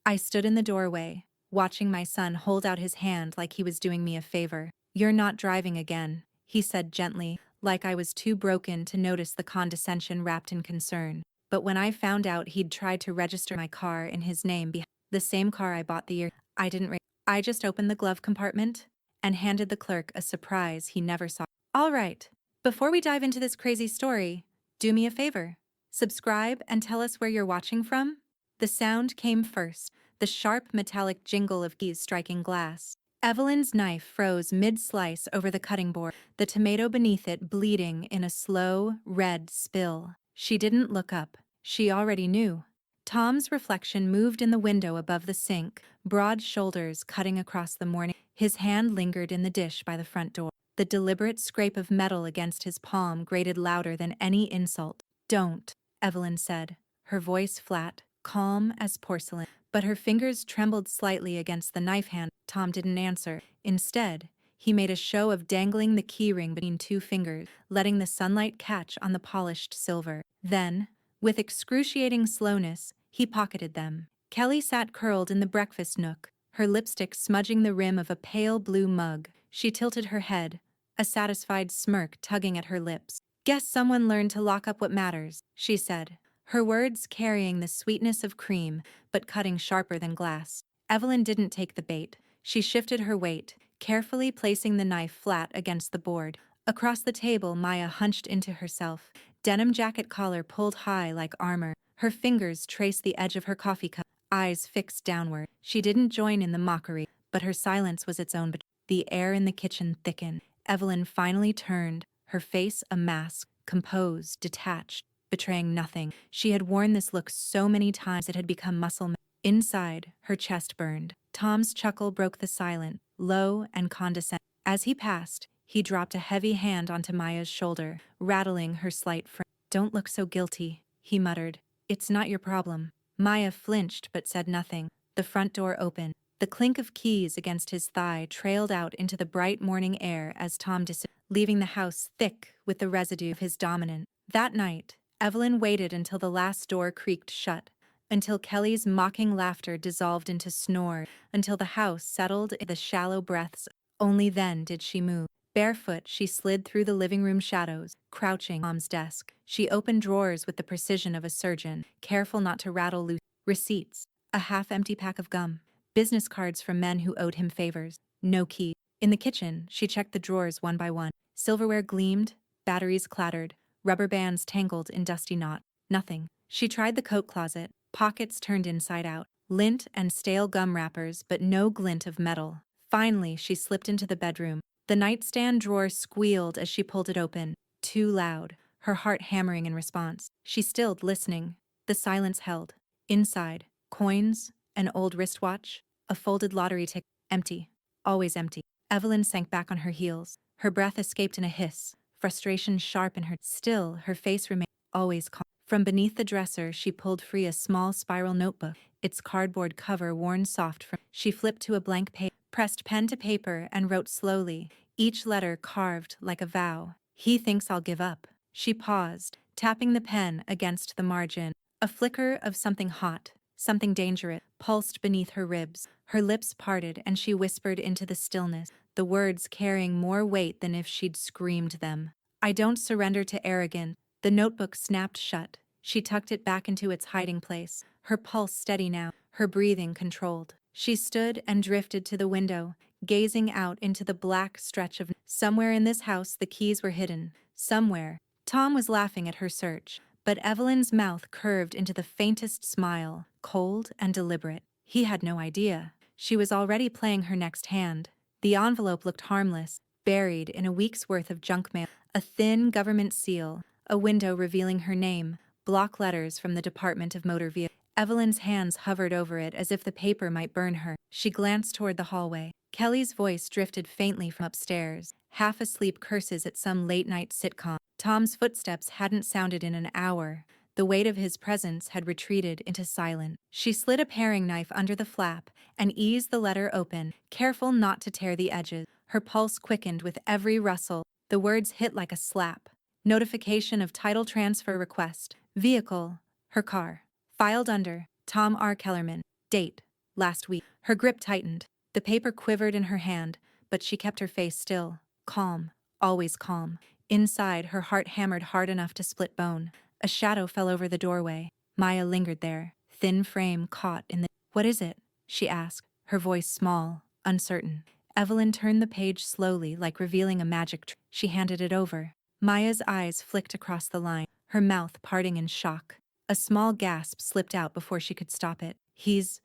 I stood in the doorway, watching my son hold out his hand like he was doing me a favor. "You're not driving again," he said gently, like I was too broken to notice the condescension wrapped in concern. But when I found out he'd tried to register my car in his name behind the same car I bought the year, I didn't ra- I just opened the glove compartment and handed the clerk a surprise he never saw. "All right, before we dive into this crazy story, do me a favor. Subscribe and tell us where you're watching from." The sound came first, the sharp metallic jingle of keys striking glass. Evelyn's knife froze mid-slice over the cutting board, the tomato beneath it bleeding in a slow, red spill. She didn't look up. She already knew. Tom's reflection moved in the window above the sink, broad shoulders cutting across the morning. His hand lingered in the dish by the front door. The deliberate scrape of metal against his palm grated louder than any insult. "Don't," Evelyn said, her voice flat, calm as porcelain, but her fingers trembled slightly against the knife hand. Tom didn't answer. Instead, he made a show of dangling the keyring between two fingers, letting the sunlight catch on the polished silver. Then, with excruciating slowness, he pocketed them. Kelly sat curled in the breakfast nook, her lipstick smudging the rim of a pale blue mug. She tilted her head, a satisfied smirk tugging at her lips. "Guess someone learned to lock up what matters," she said, her words carrying the sweetness of cream, but cutting sharper than glass. Evelyn didn't take the bait. She shifted her weight, carefully placing the knife flat against the board. Across the table, Maya hunched into herself, denim jacket collar pulled high like armor. Her fingers traced the edge of her coffee cup, eyes fixed downward. She didn't join in the mockery, but her silence was its own. The air in the kitchen thickened. Evelyn finally turned, her face a mask, composed, detached, betraying nothing. She had worn this look so many times it had become muscle memory. Inside, her chest burned. Tom's chuckle broke the silence, low and condescending. As he passed, he dropped a heavy hand onto Maya's shoulder, rattling her slight frame. "Don't look so guilty," he muttered. "It's not your problem." Maya flinched but said nothing. The front door opened. The clink of keys against his thigh trailed out into the bright morning air as Tom disappeared, leaving the house thick with the residue of his dominance. That night, Evelyn waited until the last door creaked shut, until Kelly's mocking laughter dissolved into snore, until the house settled in the shallow breaths. Only then did she move. Barefoot, she slid through the living room shadows, crouching on Tom's desk. She opened drawers with the precision of a surgeon, careful not to rattle loose receipts, a half-empty pack of gum, business cards from men who owed him favors. No key. In the kitchen, she checked the drawers one by one. Silverware gleamed, batteries clattered, rubber bands tangled in dusty knots. Nothing. She tried the coat closet, pockets turned inside out, lint and stale gum wrappers, but no glint of metal. Finally, she slipped into the bedroom. The nightstand drawer squealed as she pulled it open, too loud, her heart hammering in response. She stilled, listening. The silence held. Inside, coins, an old wristwatch, a folded lottery ticket. Empty. Always empty. Evelyn sank back on her heels. Her breath escaped in a hiss, frustration sharp in her. Still, her face remained always calm. From beneath the dresser, she pulled free a small spiral notebook, its cardboard cover worn soft from. She flipped to a blank page, pressed pen to paper, and wrote slowly, each letter carved like a vow. "He thinks I'll give up." She paused, tapping the pen against the margin. A flicker of something hot, something dangerous, pulsed beneath her ribs. Her lips parted and she whispered into the stillness, the words carrying more weight than if she'd screamed them. "I don't surrender to arrogance." The notebook snapped shut. She tucked it back into its hiding place, her pulse steady now, her breathing controlled. She stood and drifted to the window, gazing out into the black stretch of. Somewhere in this house the keys were hidden. Somewhere. Tom was laughing at her search, but Evelyn's mouth curved into the faintest smile, cold and deliberate. He had no idea. She was already playing her next hand. The envelope looked harmless, buried in a week's worth of junk mail, a thin government seal, a window revealing her name, block letters from the Department of Motor Vehicles. Evelyn's hands hovered over it as if the paper might burn her. She glanced toward the hallway. Kelly's voice drifted faintly from upstairs, half-asleep curses at some late-night sitcom. Tom's footsteps hadn't sounded in an hour. The weight of his presence had retreated into silence. She slid a paring knife under the flap and eased the letter open, careful not to tear the edges. Her pulse quickened with every rustle. The words hit like a slap. Notification of title transfer request. Vehicle. Her car. Filed under Tom R. Kellerman. Date. last week. Her grip tightened. The paper quivered in her hand, but she kept her face still. Calm. Always calm. Inside, her heart hammered hard enough to split bone. A shadow fell over the doorway. Maya lingered there, thin frame caught in the— "What is it?" she asked, her voice small, uncertain. Evelyn turned the page slowly, like revealing a magic trick. She handed it over. Maya's eyes flicked across the line, her mouth parting in shock. A small gasp slipped out before she could stop it. He's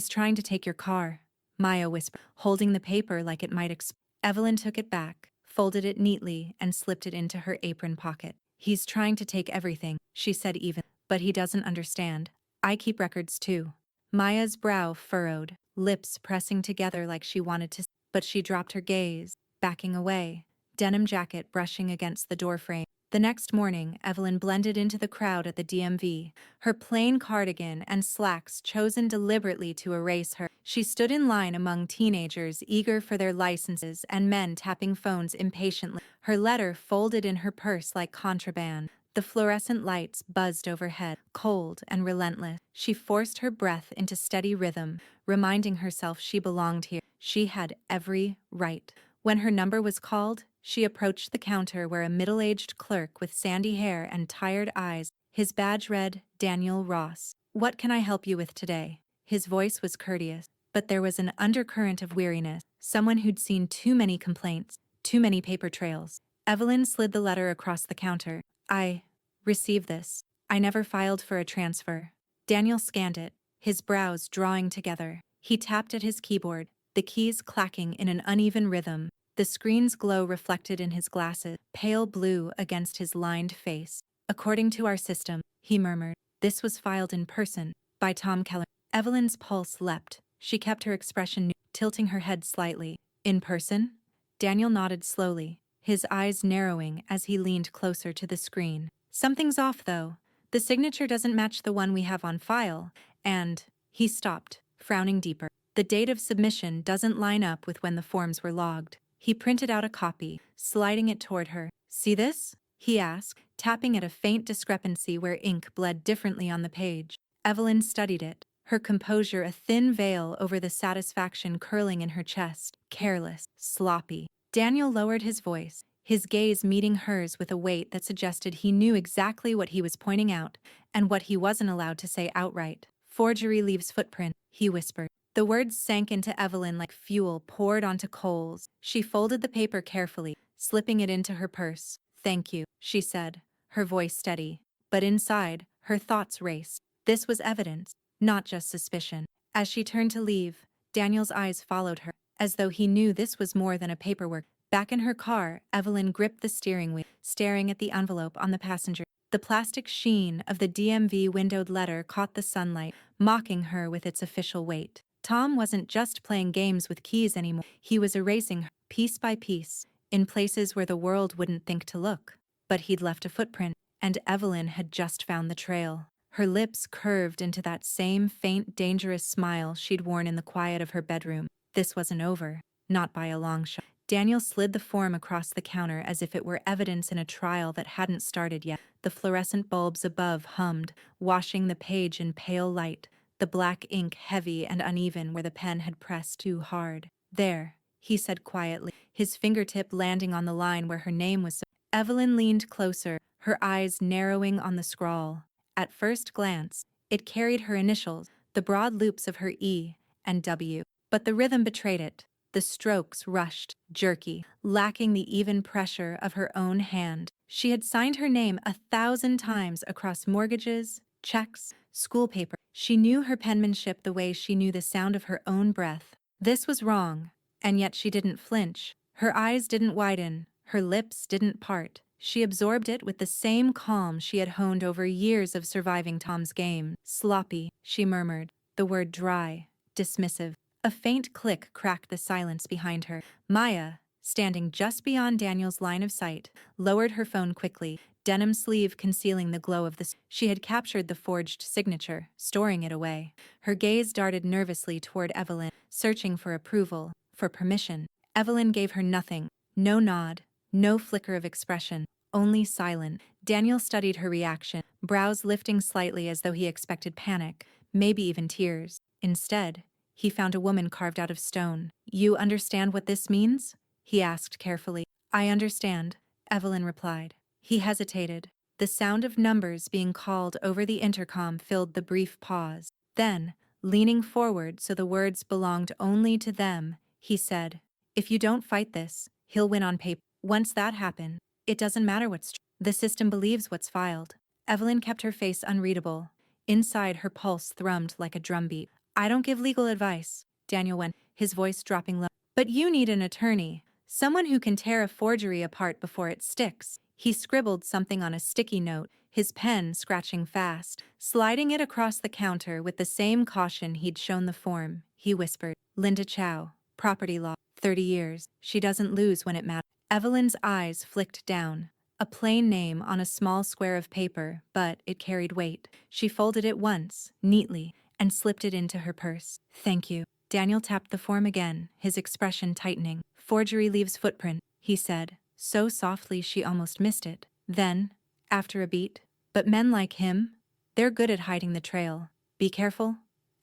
trying to take your car," Maya whispered, holding the paper like it might explode. Evelyn took it back, folded it neatly, and slipped it into her apron pocket. "He's trying to take everything," she said even, "but he doesn't understand. I keep records too." Maya's brow furrowed, lips pressing together like she wanted to, but she dropped her gaze, backing away, denim jacket brushing against the doorframe. The next morning, Evelyn blended into the crowd at the DMV, her plain cardigan and slacks chosen deliberately to erase her. She stood in line among teenagers eager for their licenses and men tapping phones impatiently, her letter folded in her purse like contraband. The fluorescent lights buzzed overhead, cold and relentless. She forced her breath into steady rhythm, reminding herself she belonged here. She had every right. When her number was called, she approached the counter where a middle-aged clerk with sandy hair and tired eyes, his badge read, "Daniel Ross. What can I help you with today?" His voice was courteous, but there was an undercurrent of weariness, someone who'd seen too many complaints, too many paper trails. Evelyn slid the letter across the counter. "I received this. I never filed for a transfer." Daniel scanned it, his brows drawing together. He tapped at his keyboard, the keys clacking in an uneven rhythm. The screen's glow reflected in his glasses, pale blue against his lined face. "According to our system," he murmured, "this was filed in person, by Tom Keller." Evelyn's pulse leapt. She kept her expression new, tilting her head slightly. "In person?" Daniel nodded slowly, his eyes narrowing as he leaned closer to the screen. "Something's off, though. The signature doesn't match the one we have on file, and—" He stopped, frowning deeper. "The date of submission doesn't line up with when the forms were logged." He printed out a copy, sliding it toward her. "See this?" he asked, tapping at a faint discrepancy where ink bled differently on the page. Evelyn studied it, her composure a thin veil over the satisfaction curling in her chest. Careless, sloppy. Daniel lowered his voice, his gaze meeting hers with a weight that suggested he knew exactly what he was pointing out and what he wasn't allowed to say outright. "Forgery leaves footprint," he whispered. The words sank into Evelyn like fuel poured onto coals. She folded the paper carefully, slipping it into her purse. "Thank you," she said, her voice steady. But inside, her thoughts raced. This was evidence, not just suspicion. As she turned to leave, Daniel's eyes followed her, as though he knew this was more than a paperwork. Back in her car, Evelyn gripped the steering wheel, staring at the envelope on the passenger. The plastic sheen of the DMV windowed letter caught the sunlight, mocking her with its official weight. Tom wasn't just playing games with keys anymore. He was erasing her, piece by piece, in places where the world wouldn't think to look. But he'd left a footprint, and Evelyn had just found the trail. Her lips curved into that same faint, dangerous smile she'd worn in the quiet of her bedroom. This wasn't over, not by a long shot. Daniel slid the form across the counter as if it were evidence in a trial that hadn't started yet. The fluorescent bulbs above hummed, washing the page in pale light, the black ink heavy and uneven where the pen had pressed too hard. "There," he said quietly, his fingertip landing on the line where her name was. Evelyn leaned closer, her eyes narrowing on the scrawl. At first glance, it carried her initials, the broad loops of her E and W. But the rhythm betrayed it. The strokes rushed, jerky, lacking the even pressure of her own hand. She had signed her name 1,000 times across mortgages, checks, school paper. She knew her penmanship the way she knew the sound of her own breath. This was wrong, and yet she didn't flinch. Her eyes didn't widen, her lips didn't part. She absorbed it with the same calm she had honed over years of surviving Tom's game. "Sloppy," she murmured, the word dry, dismissive. A faint click cracked the silence behind her. Maya, standing just beyond Daniel's line of sight, lowered her phone quickly, denim sleeve concealing the glow of the— She had captured the forged signature, storing it away. Her gaze darted nervously toward Evelyn, searching for approval, for permission. Evelyn gave her nothing, no nod, no flicker of expression, only silent. Daniel studied her reaction, brows lifting slightly as though he expected panic, maybe even tears. Instead, he found a woman carved out of stone. You understand what this means? He asked carefully. I understand, Evelyn replied. He hesitated. The sound of numbers being called over the intercom filled the brief pause. Then, leaning forward so the words belonged only to them, he said, if you don't fight this, he'll win on paper. Once that happened, it doesn't matter what's true. The system believes what's filed. Evelyn kept her face unreadable. Inside, her pulse thrummed like a drumbeat. I don't give legal advice, Daniel went, his voice dropping low. But you need an attorney, someone who can tear a forgery apart before it sticks. He scribbled something on a sticky note, his pen scratching fast, sliding it across the counter with the same caution he'd shown the form. He whispered, Linda Chow, property law, 30 years. She doesn't lose when it matters. Evelyn's eyes flicked down. A plain name on a small square of paper, but it carried weight. She folded it once, neatly, and slipped it into her purse. Thank you. Daniel tapped the form again, his expression tightening. Forgery leaves footprint, he said, so softly she almost missed it. Then, after a beat, but men like him, they're good at hiding the trail. Be careful.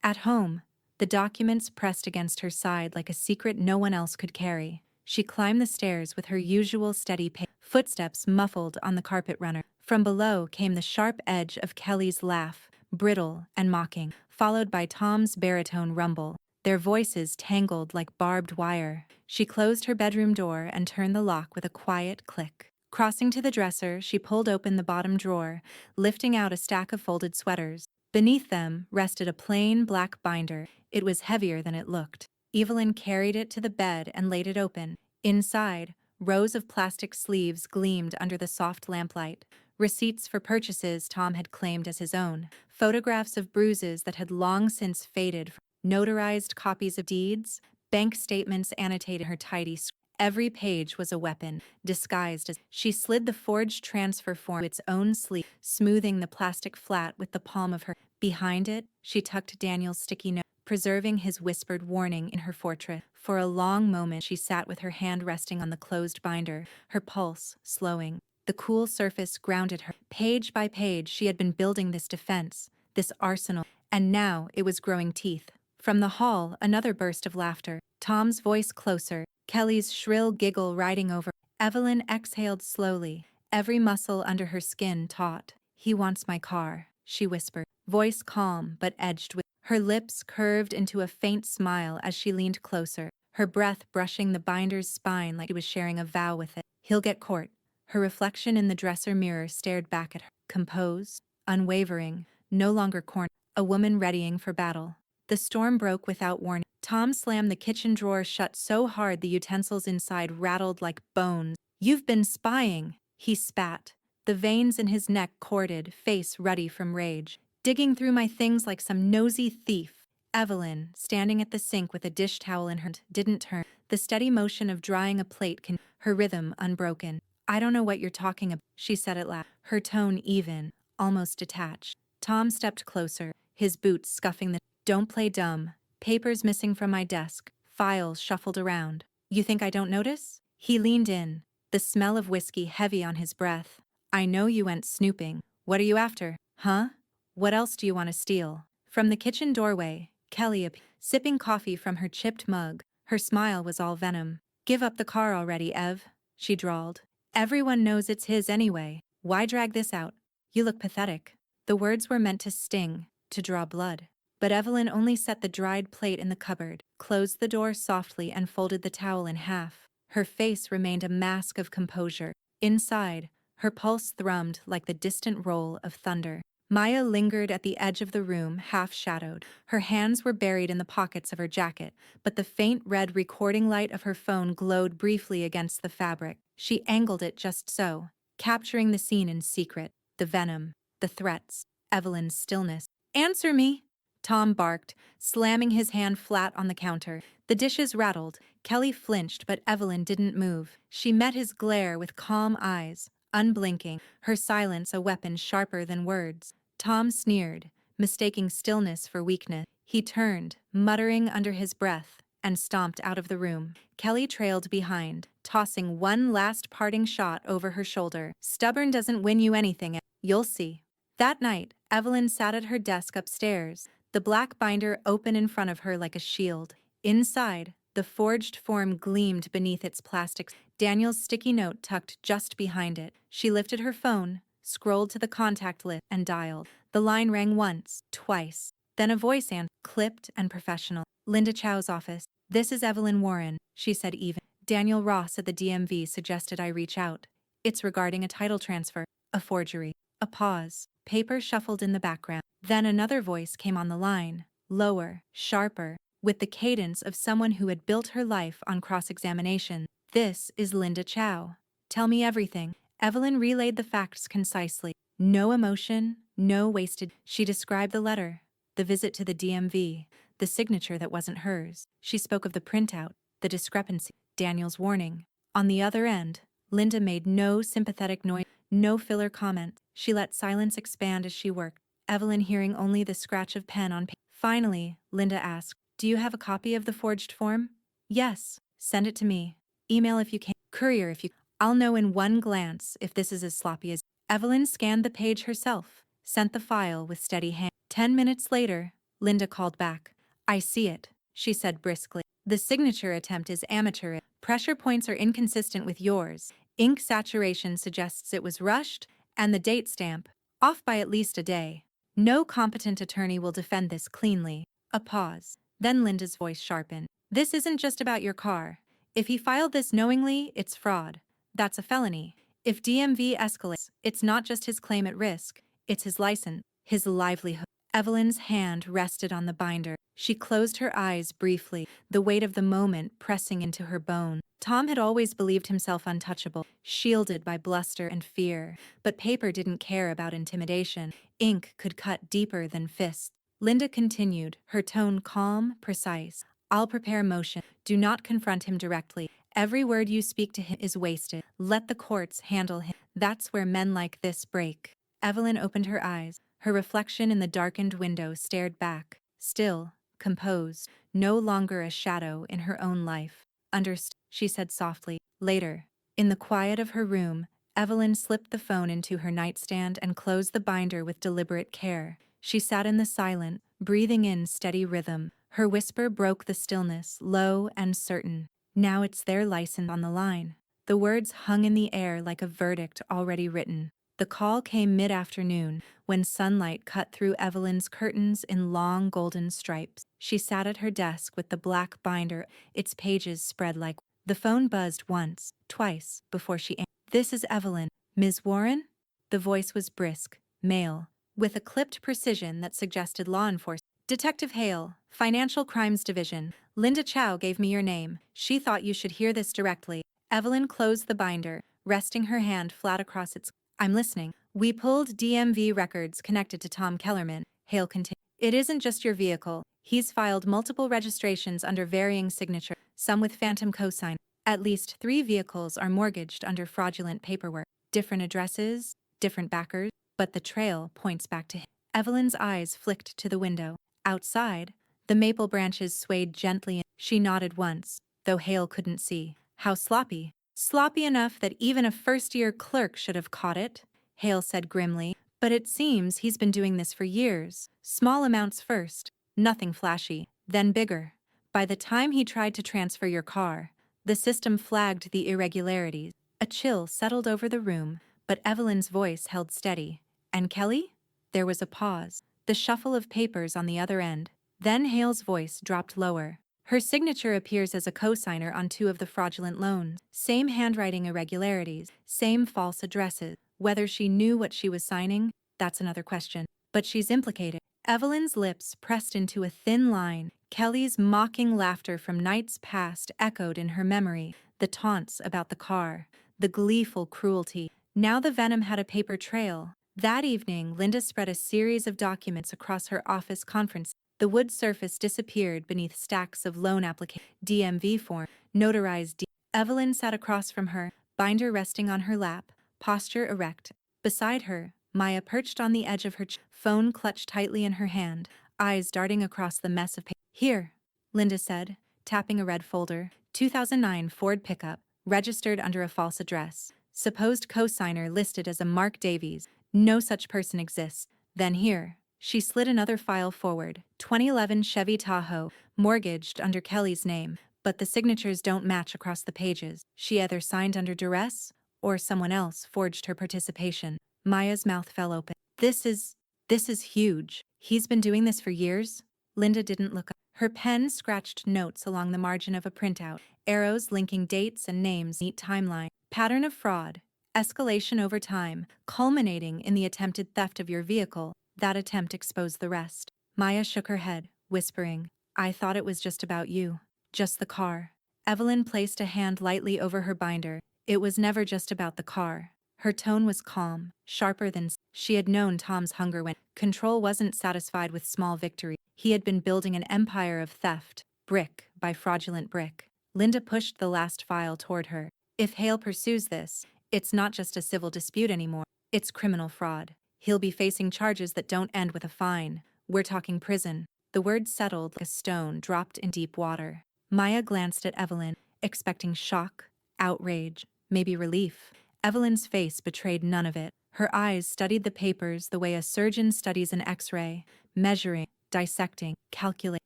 At home, the documents pressed against her side like a secret no one else could carry. She climbed the stairs with her usual steady pace, footsteps muffled on the carpet runner. From below came the sharp edge of Kelly's laugh, brittle and mocking, followed by Tom's baritone rumble, their voices tangled like barbed wire. She closed her bedroom door and turned the lock with a quiet click. Crossing to the dresser, she pulled open the bottom drawer, lifting out a stack of folded sweaters. Beneath them rested a plain black binder. It was heavier than it looked. Evelyn carried it to the bed and laid it open. Inside, rows of plastic sleeves gleamed under the soft lamplight. Receipts for purchases Tom had claimed as his own, photographs of bruises that had long since faded, notarized copies of deeds, bank statements annotated her tidy script. Every page was a weapon, disguised as she slid the forged transfer form to its own sleeve, smoothing the plastic flat with the palm of her. Behind it, she tucked Daniel's sticky note, preserving his whispered warning in her fortress. For a long moment she sat with her hand resting on the closed binder, her pulse slowing. The cool surface grounded her. Page by page she had been building this defense, this arsenal, and now it was growing teeth. From the hall, another burst of laughter. Tom's voice closer, Kelly's shrill giggle riding over. Evelyn exhaled slowly, every muscle under her skin taut. He wants my car, she whispered, voice calm but edged with. Her lips curved into a faint smile as she leaned closer, her breath brushing the binder's spine like she was sharing a vow with it. He'll get court. Her reflection in the dresser mirror stared back at her, composed, unwavering, no longer cornered, a woman readying for battle. The storm broke without warning. Tom slammed the kitchen drawer shut so hard the utensils inside rattled like bones. You've been spying, he spat, the veins in his neck corded, face ruddy from rage. Digging through my things like some nosy thief. Evelyn, standing at the sink with a dish towel in her hand, didn't turn. The steady motion of drying a plate her rhythm unbroken. I don't know what you're talking about, she said at last, her tone even, almost detached. Tom stepped closer, his boots scuffing the. Don't play dumb. Papers missing from my desk, files shuffled around. You think I don't notice? He leaned in, the smell of whiskey heavy on his breath. I know you went snooping. What are you after, huh? What else do you want to steal? From the kitchen doorway, Kelly appeared, sipping coffee from her chipped mug. Her smile was all venom. Give up the car already, Ev, she drawled. Everyone knows it's his anyway. Why drag this out? You look pathetic. The words were meant to sting, to draw blood. But Evelyn only set the dried plate in the cupboard, closed the door softly and folded the towel in half. Her face remained a mask of composure. Inside, her pulse thrummed like the distant roll of thunder. Maya lingered at the edge of the room, half-shadowed. Her hands were buried in the pockets of her jacket, but the faint red recording light of her phone glowed briefly against the fabric. She angled it just so, capturing the scene in secret, the venom, the threats, Evelyn's stillness. Answer me! Tom barked, slamming his hand flat on the counter. The dishes rattled. Kelly flinched, but Evelyn didn't move. She met his glare with calm eyes, unblinking, her silence a weapon sharper than words. Tom sneered, mistaking stillness for weakness. He turned, muttering under his breath, and stomped out of the room. Kelly trailed behind, tossing one last parting shot over her shoulder. Stubborn doesn't win you anything, you'll see. That night, Evelyn sat at her desk upstairs, the black binder open in front of her like a shield. Inside, the forged form gleamed beneath its plastic. Daniel's sticky note tucked just behind it. She lifted her phone, scrolled to the contact list, and dialed. The line rang once, twice. Then a voice answered, clipped and professional. Linda Chow's office. This is Evelyn Warren, she said even. Daniel Ross at the DMV suggested I reach out. It's regarding a title transfer, a forgery. A pause. Paper shuffled in the background. Then another voice came on the line, lower, sharper, with the cadence of someone who had built her life on cross-examination. This is Linda Chow. Tell me everything. Evelyn relayed the facts concisely. No emotion, no wasted. She described the letter, the visit to the DMV, the signature that wasn't hers. She spoke of the printout, the discrepancy, Daniel's warning. On the other end, Linda made no sympathetic noise, no filler comments. She let silence expand as she worked, Evelyn hearing only the scratch of pen on paper. Finally, Linda asked, do you have a copy of the forged form? Yes. Send it to me. Email if you can. Courier if you. I'll know in one glance if this is as sloppy as. Evelyn scanned the page herself, sent the file with steady hand. 10 minutes later, Linda called back. I see it, she said briskly. The signature attempt is amateurish. Pressure points are inconsistent with yours. Ink saturation suggests it was rushed, and the date stamp, off by at least a day. No competent attorney will defend this cleanly. A pause. Then Linda's voice sharpened. This isn't just about your car. If he filed this knowingly, it's fraud. That's a felony. If DMV escalates, it's not just his claim at risk, it's his license, his livelihood. Evelyn's hand rested on the binder. She closed her eyes briefly, the weight of the moment pressing into her bone. Tom had always believed himself untouchable, shielded by bluster and fear. But paper didn't care about intimidation. Ink could cut deeper than fists. Linda continued, her tone calm, precise. I'll prepare motion. Do not confront him directly. Every word you speak to him is wasted. Let the courts handle him. That's where men like this break. Evelyn opened her eyes. Her reflection in the darkened window stared back, still, composed, no longer a shadow in her own life. Understood, she said softly. Later, in the quiet of her room, Evelyn slipped the phone into her nightstand and closed the binder with deliberate care. She sat in the silence, breathing in steady rhythm. Her whisper broke the stillness, low and certain. Now it's their license on the line. The words hung in the air like a verdict already written. The call came mid-afternoon, when sunlight cut through Evelyn's curtains in long golden stripes. She sat at her desk with the black binder, its pages spread like. The phone buzzed once, twice, before she answered. This is Evelyn. Ms. Warren? The voice was brisk, male, with a clipped precision that suggested law enforcement. Detective Hale, Financial Crimes Division. Linda Chow gave me your name. She thought you should hear this directly. Evelyn closed the binder, resting her hand flat across its. I'm listening. We pulled DMV records connected to Tom Kellerman, Hale continued. It isn't just your vehicle. He's filed multiple registrations under varying signatures, some with phantom cosign. At least 3 vehicles are mortgaged under fraudulent paperwork. Different addresses, different backers, but the trail points back to him. Evelyn's eyes flicked to the window. Outside, the maple branches swayed gently. She nodded once, though Hale couldn't see. How sloppy. Sloppy enough that even a first-year clerk should have caught it, Hale said grimly. But it seems he's been doing this for years. Small amounts first, nothing flashy, then bigger. By the time he tried to transfer your car, the system flagged the irregularities. A chill settled over the room, but Evelyn's voice held steady. And Kelly? There was a pause, the shuffle of papers on the other end. Then Hale's voice dropped lower. Her signature appears as a cosigner on 2 of the fraudulent loans. Same handwriting irregularities, same false addresses. Whether she knew what she was signing, that's another question. But she's implicated. Evelyn's lips pressed into a thin line. Kelly's mocking laughter from nights past echoed in her memory. The taunts about the car, the gleeful cruelty. Now the venom had a paper trail. That evening, Linda spread a series of documents across her office conference. The wood surface disappeared beneath stacks of loan application, DMV form, notarized. Evelyn sat across from her, binder resting on her lap, posture erect. Beside her, Maya perched on the edge of her phone clutched tightly in her hand, eyes darting across the mess of paper. Here, Linda said, tapping a red folder. 2009 Ford pickup, registered under a false address. Supposed cosigner listed as a Mark Davies. No such person exists. Then here, She slid another file forward. 2011 Chevy Tahoe, mortgaged under Kelly's name, but the signatures don't match across the pages. She either signed under duress, or someone else forged her participation. Maya's mouth fell open. This is huge. He's been doing this for years? Linda didn't look up. Her pen scratched notes along the margin of a printout, arrows linking dates and names, neat timeline. Pattern of fraud. Escalation over time, culminating in the attempted theft of your vehicle. That attempt exposed the rest. Maya shook her head, whispering, I thought it was just about you. Just the car. Evelyn placed a hand lightly over her binder. It was never just about the car. Her tone was calm, sharper than she had known Tom's hunger when control wasn't satisfied with small victory. He had been building an empire of theft, brick by fraudulent brick. Linda pushed the last file toward her. If Hale pursues this, it's not just a civil dispute anymore. It's criminal fraud. He'll be facing charges that don't end with a fine. We're talking prison. The word settled like a stone dropped in deep water. Maya glanced at Evelyn, expecting shock, outrage, maybe relief. Evelyn's face betrayed none of it. Her eyes studied the papers the way a surgeon studies an X-ray, measuring, dissecting, calculating.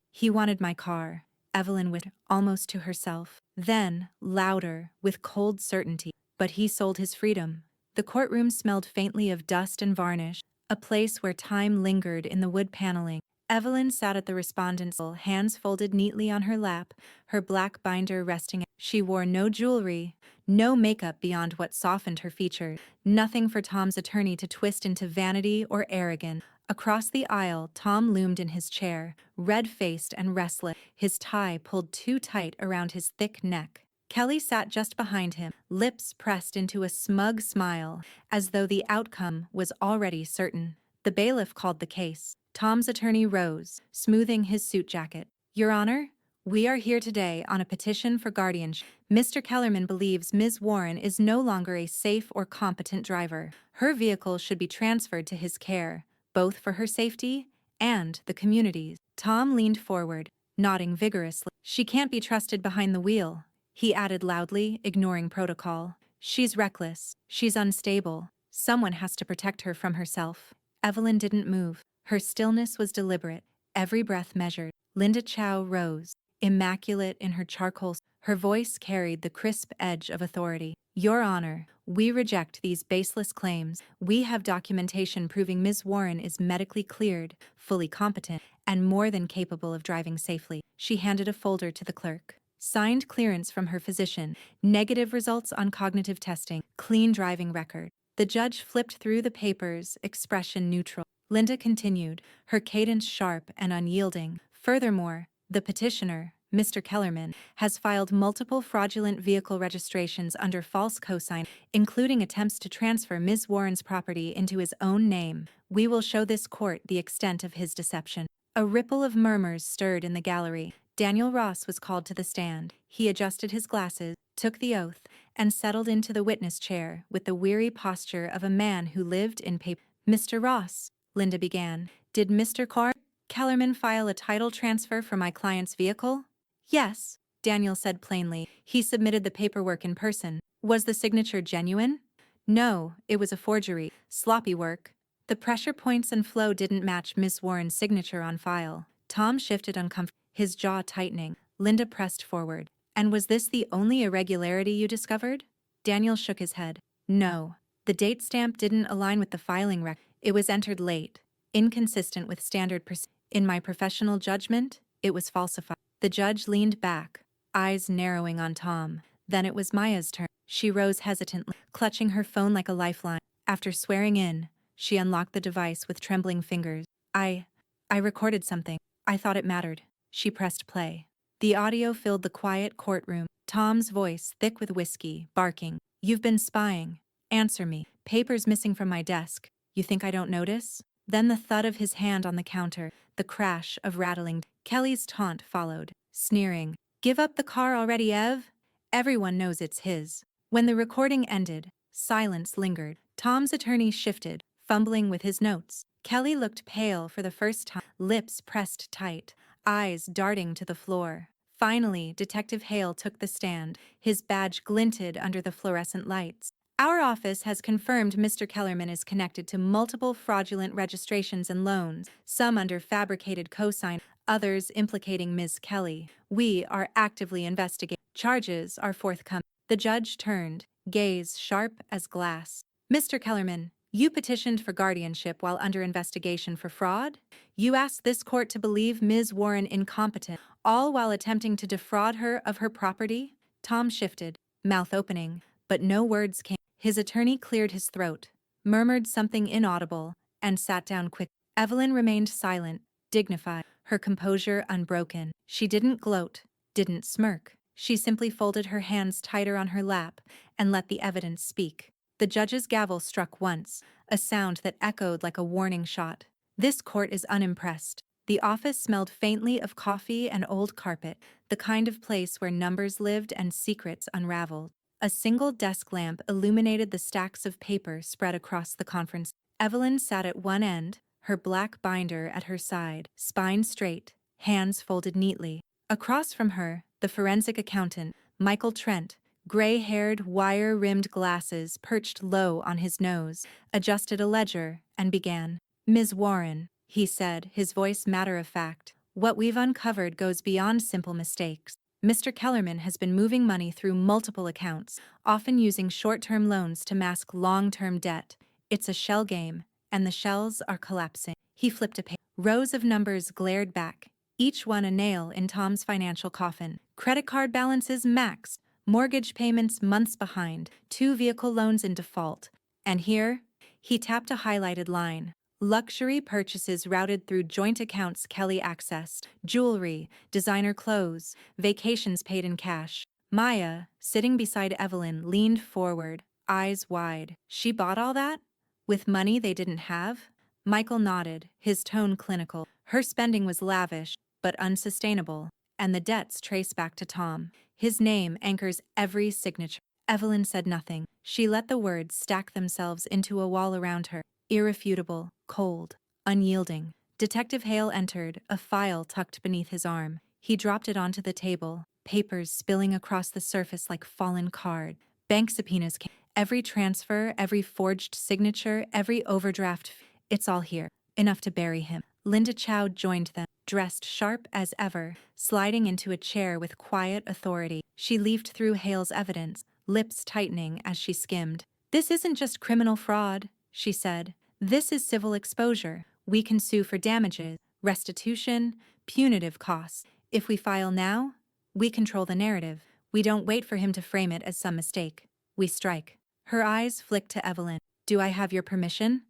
He wanted my car, Evelyn whispered, almost to herself. Then, louder, with cold certainty, but he sold his freedom. The courtroom smelled faintly of dust and varnish, a place where time lingered in the wood paneling. Evelyn sat at the respondent's table, hands folded neatly on her lap, her black binder resting. She wore no jewelry, no makeup beyond what softened her features, nothing for Tom's attorney to twist into vanity or arrogance. Across the aisle, Tom loomed in his chair, red-faced and restless, his tie pulled too tight around his thick neck. Kelly sat just behind him, lips pressed into a smug smile, as though the outcome was already certain. The bailiff called the case. Tom's attorney rose, smoothing his suit jacket. Your Honor, we are here today on a petition for guardianship. Mr. Kellerman believes Ms. Warren is no longer a safe or competent driver. Her vehicle should be transferred to his care, both for her safety and the community's. Tom leaned forward, nodding vigorously. She can't be trusted behind the wheel, he added loudly, ignoring protocol. She's reckless. She's unstable. Someone has to protect her from herself. Evelyn didn't move. Her stillness was deliberate, every breath measured. Linda Chow rose, immaculate in her charcoal. Her voice carried the crisp edge of authority. Your Honor, we reject these baseless claims. We have documentation proving Ms. Warren is medically cleared, fully competent, and more than capable of driving safely. She handed a folder to the clerk. Signed clearance from her physician, negative results on cognitive testing, clean driving record. The judge flipped through the papers, expression neutral. Linda continued, her cadence sharp and unyielding. Furthermore, the petitioner, Mr. Kellerman, has filed multiple fraudulent vehicle registrations under false cosign, including attempts to transfer Ms. Warren's property into his own name. We will show this court the extent of his deception. A ripple of murmurs stirred in the gallery. Daniel Ross was called to the stand. He adjusted his glasses, took the oath, and settled into the witness chair with the weary posture of a man who lived in paper. Mr. Ross, Linda began, did Mr. Kellerman file a title transfer for my client's vehicle? Yes, Daniel said plainly. He submitted the paperwork in person. Was the signature genuine? No, it was a forgery. Sloppy work. The pressure points and flow didn't match Miss Warren's signature on file. Tom shifted uncomfortably, his jaw tightening. Linda pressed forward. And was this the only irregularity you discovered? Daniel shook his head. No. The date stamp didn't align with the filing record. It was entered late, inconsistent with standard procedure. In my professional judgment, it was falsified. The judge leaned back, eyes narrowing on Tom. Then it was Maya's turn. She rose hesitantly, clutching her phone like a lifeline. After swearing in, she unlocked the device with trembling fingers. I recorded something. I thought it mattered. She pressed play. The audio filled the quiet courtroom. Tom's voice, thick with whiskey, barking. You've been spying. Answer me. Papers missing from my desk. You think I don't notice? Then the thud of his hand on the counter, the crash of rattling. Kelly's taunt followed, sneering. Give up the car already, Ev? Everyone knows it's his. When the recording ended, silence lingered. Tom's attorney shifted, fumbling with his notes. Kelly looked pale for the first time, lips pressed tight, eyes darting to the floor. Finally, Detective Hale took the stand. His badge glinted under the fluorescent lights. Our office has confirmed Mr. Kellerman is connected to multiple fraudulent registrations and loans, some under fabricated cosign, others implicating Ms. Kelly. We are actively investigating. Charges are forthcoming. The judge turned, gaze sharp as glass. Mr. Kellerman, you petitioned for guardianship while under investigation for fraud? You asked this court to believe Ms. Warren incompetent, all while attempting to defraud her of her property? Tom shifted, mouth opening, but no words came. His attorney cleared his throat, murmured something inaudible, and sat down quickly. Evelyn remained silent, dignified, her composure unbroken. She didn't gloat, didn't smirk. She simply folded her hands tighter on her lap and let the evidence speak. The judge's gavel struck once, a sound that echoed like a warning shot. This court is unimpressed. The office smelled faintly of coffee and old carpet, the kind of place where numbers lived and secrets unraveled. A single desk lamp illuminated the stacks of paper spread across the conference. Evelyn sat at one end, her black binder at her side, spine straight, hands folded neatly. Across from her, the forensic accountant, Michael Trent, gray-haired, wire-rimmed glasses perched low on his nose, adjusted a ledger, and began. Ms. Warren, he said, his voice matter-of-fact, what we've uncovered goes beyond simple mistakes. Mr. Kellerman has been moving money through multiple accounts, often using short-term loans to mask long-term debt. It's a shell game, and the shells are collapsing. He flipped a page. Rows of numbers glared back, each one a nail in Tom's financial coffin. Credit card balances maxed, mortgage payments months behind, 2 vehicle loans in default. And here, he tapped a highlighted line. Luxury purchases routed through joint accounts Kelly accessed, jewelry, designer clothes, vacations paid in cash. Maya, sitting beside Evelyn, leaned forward, eyes wide. She bought all that? With money they didn't have? Michael nodded, his tone clinical. Her spending was lavish, but unsustainable, and the debts trace back to Tom. His name anchors every signature. Evelyn said nothing. She let the words stack themselves into a wall around her. Irrefutable, cold, unyielding. Detective Hale entered, a file tucked beneath his arm. He dropped it onto the table, papers spilling across the surface like fallen card. Bank subpoenas came. Every transfer, every forged signature, every overdraft. It's all here. Enough to bury him. Linda Chow joined them, dressed sharp as ever, sliding into a chair with quiet authority. She leafed through Hale's evidence, lips tightening as she skimmed. This isn't just criminal fraud, she said. This is civil exposure. We can sue for damages, restitution, punitive costs. If we file now, we control the narrative. We don't wait for him to frame it as some mistake. We strike. Her eyes flicked to Evelyn. Do I have your permission?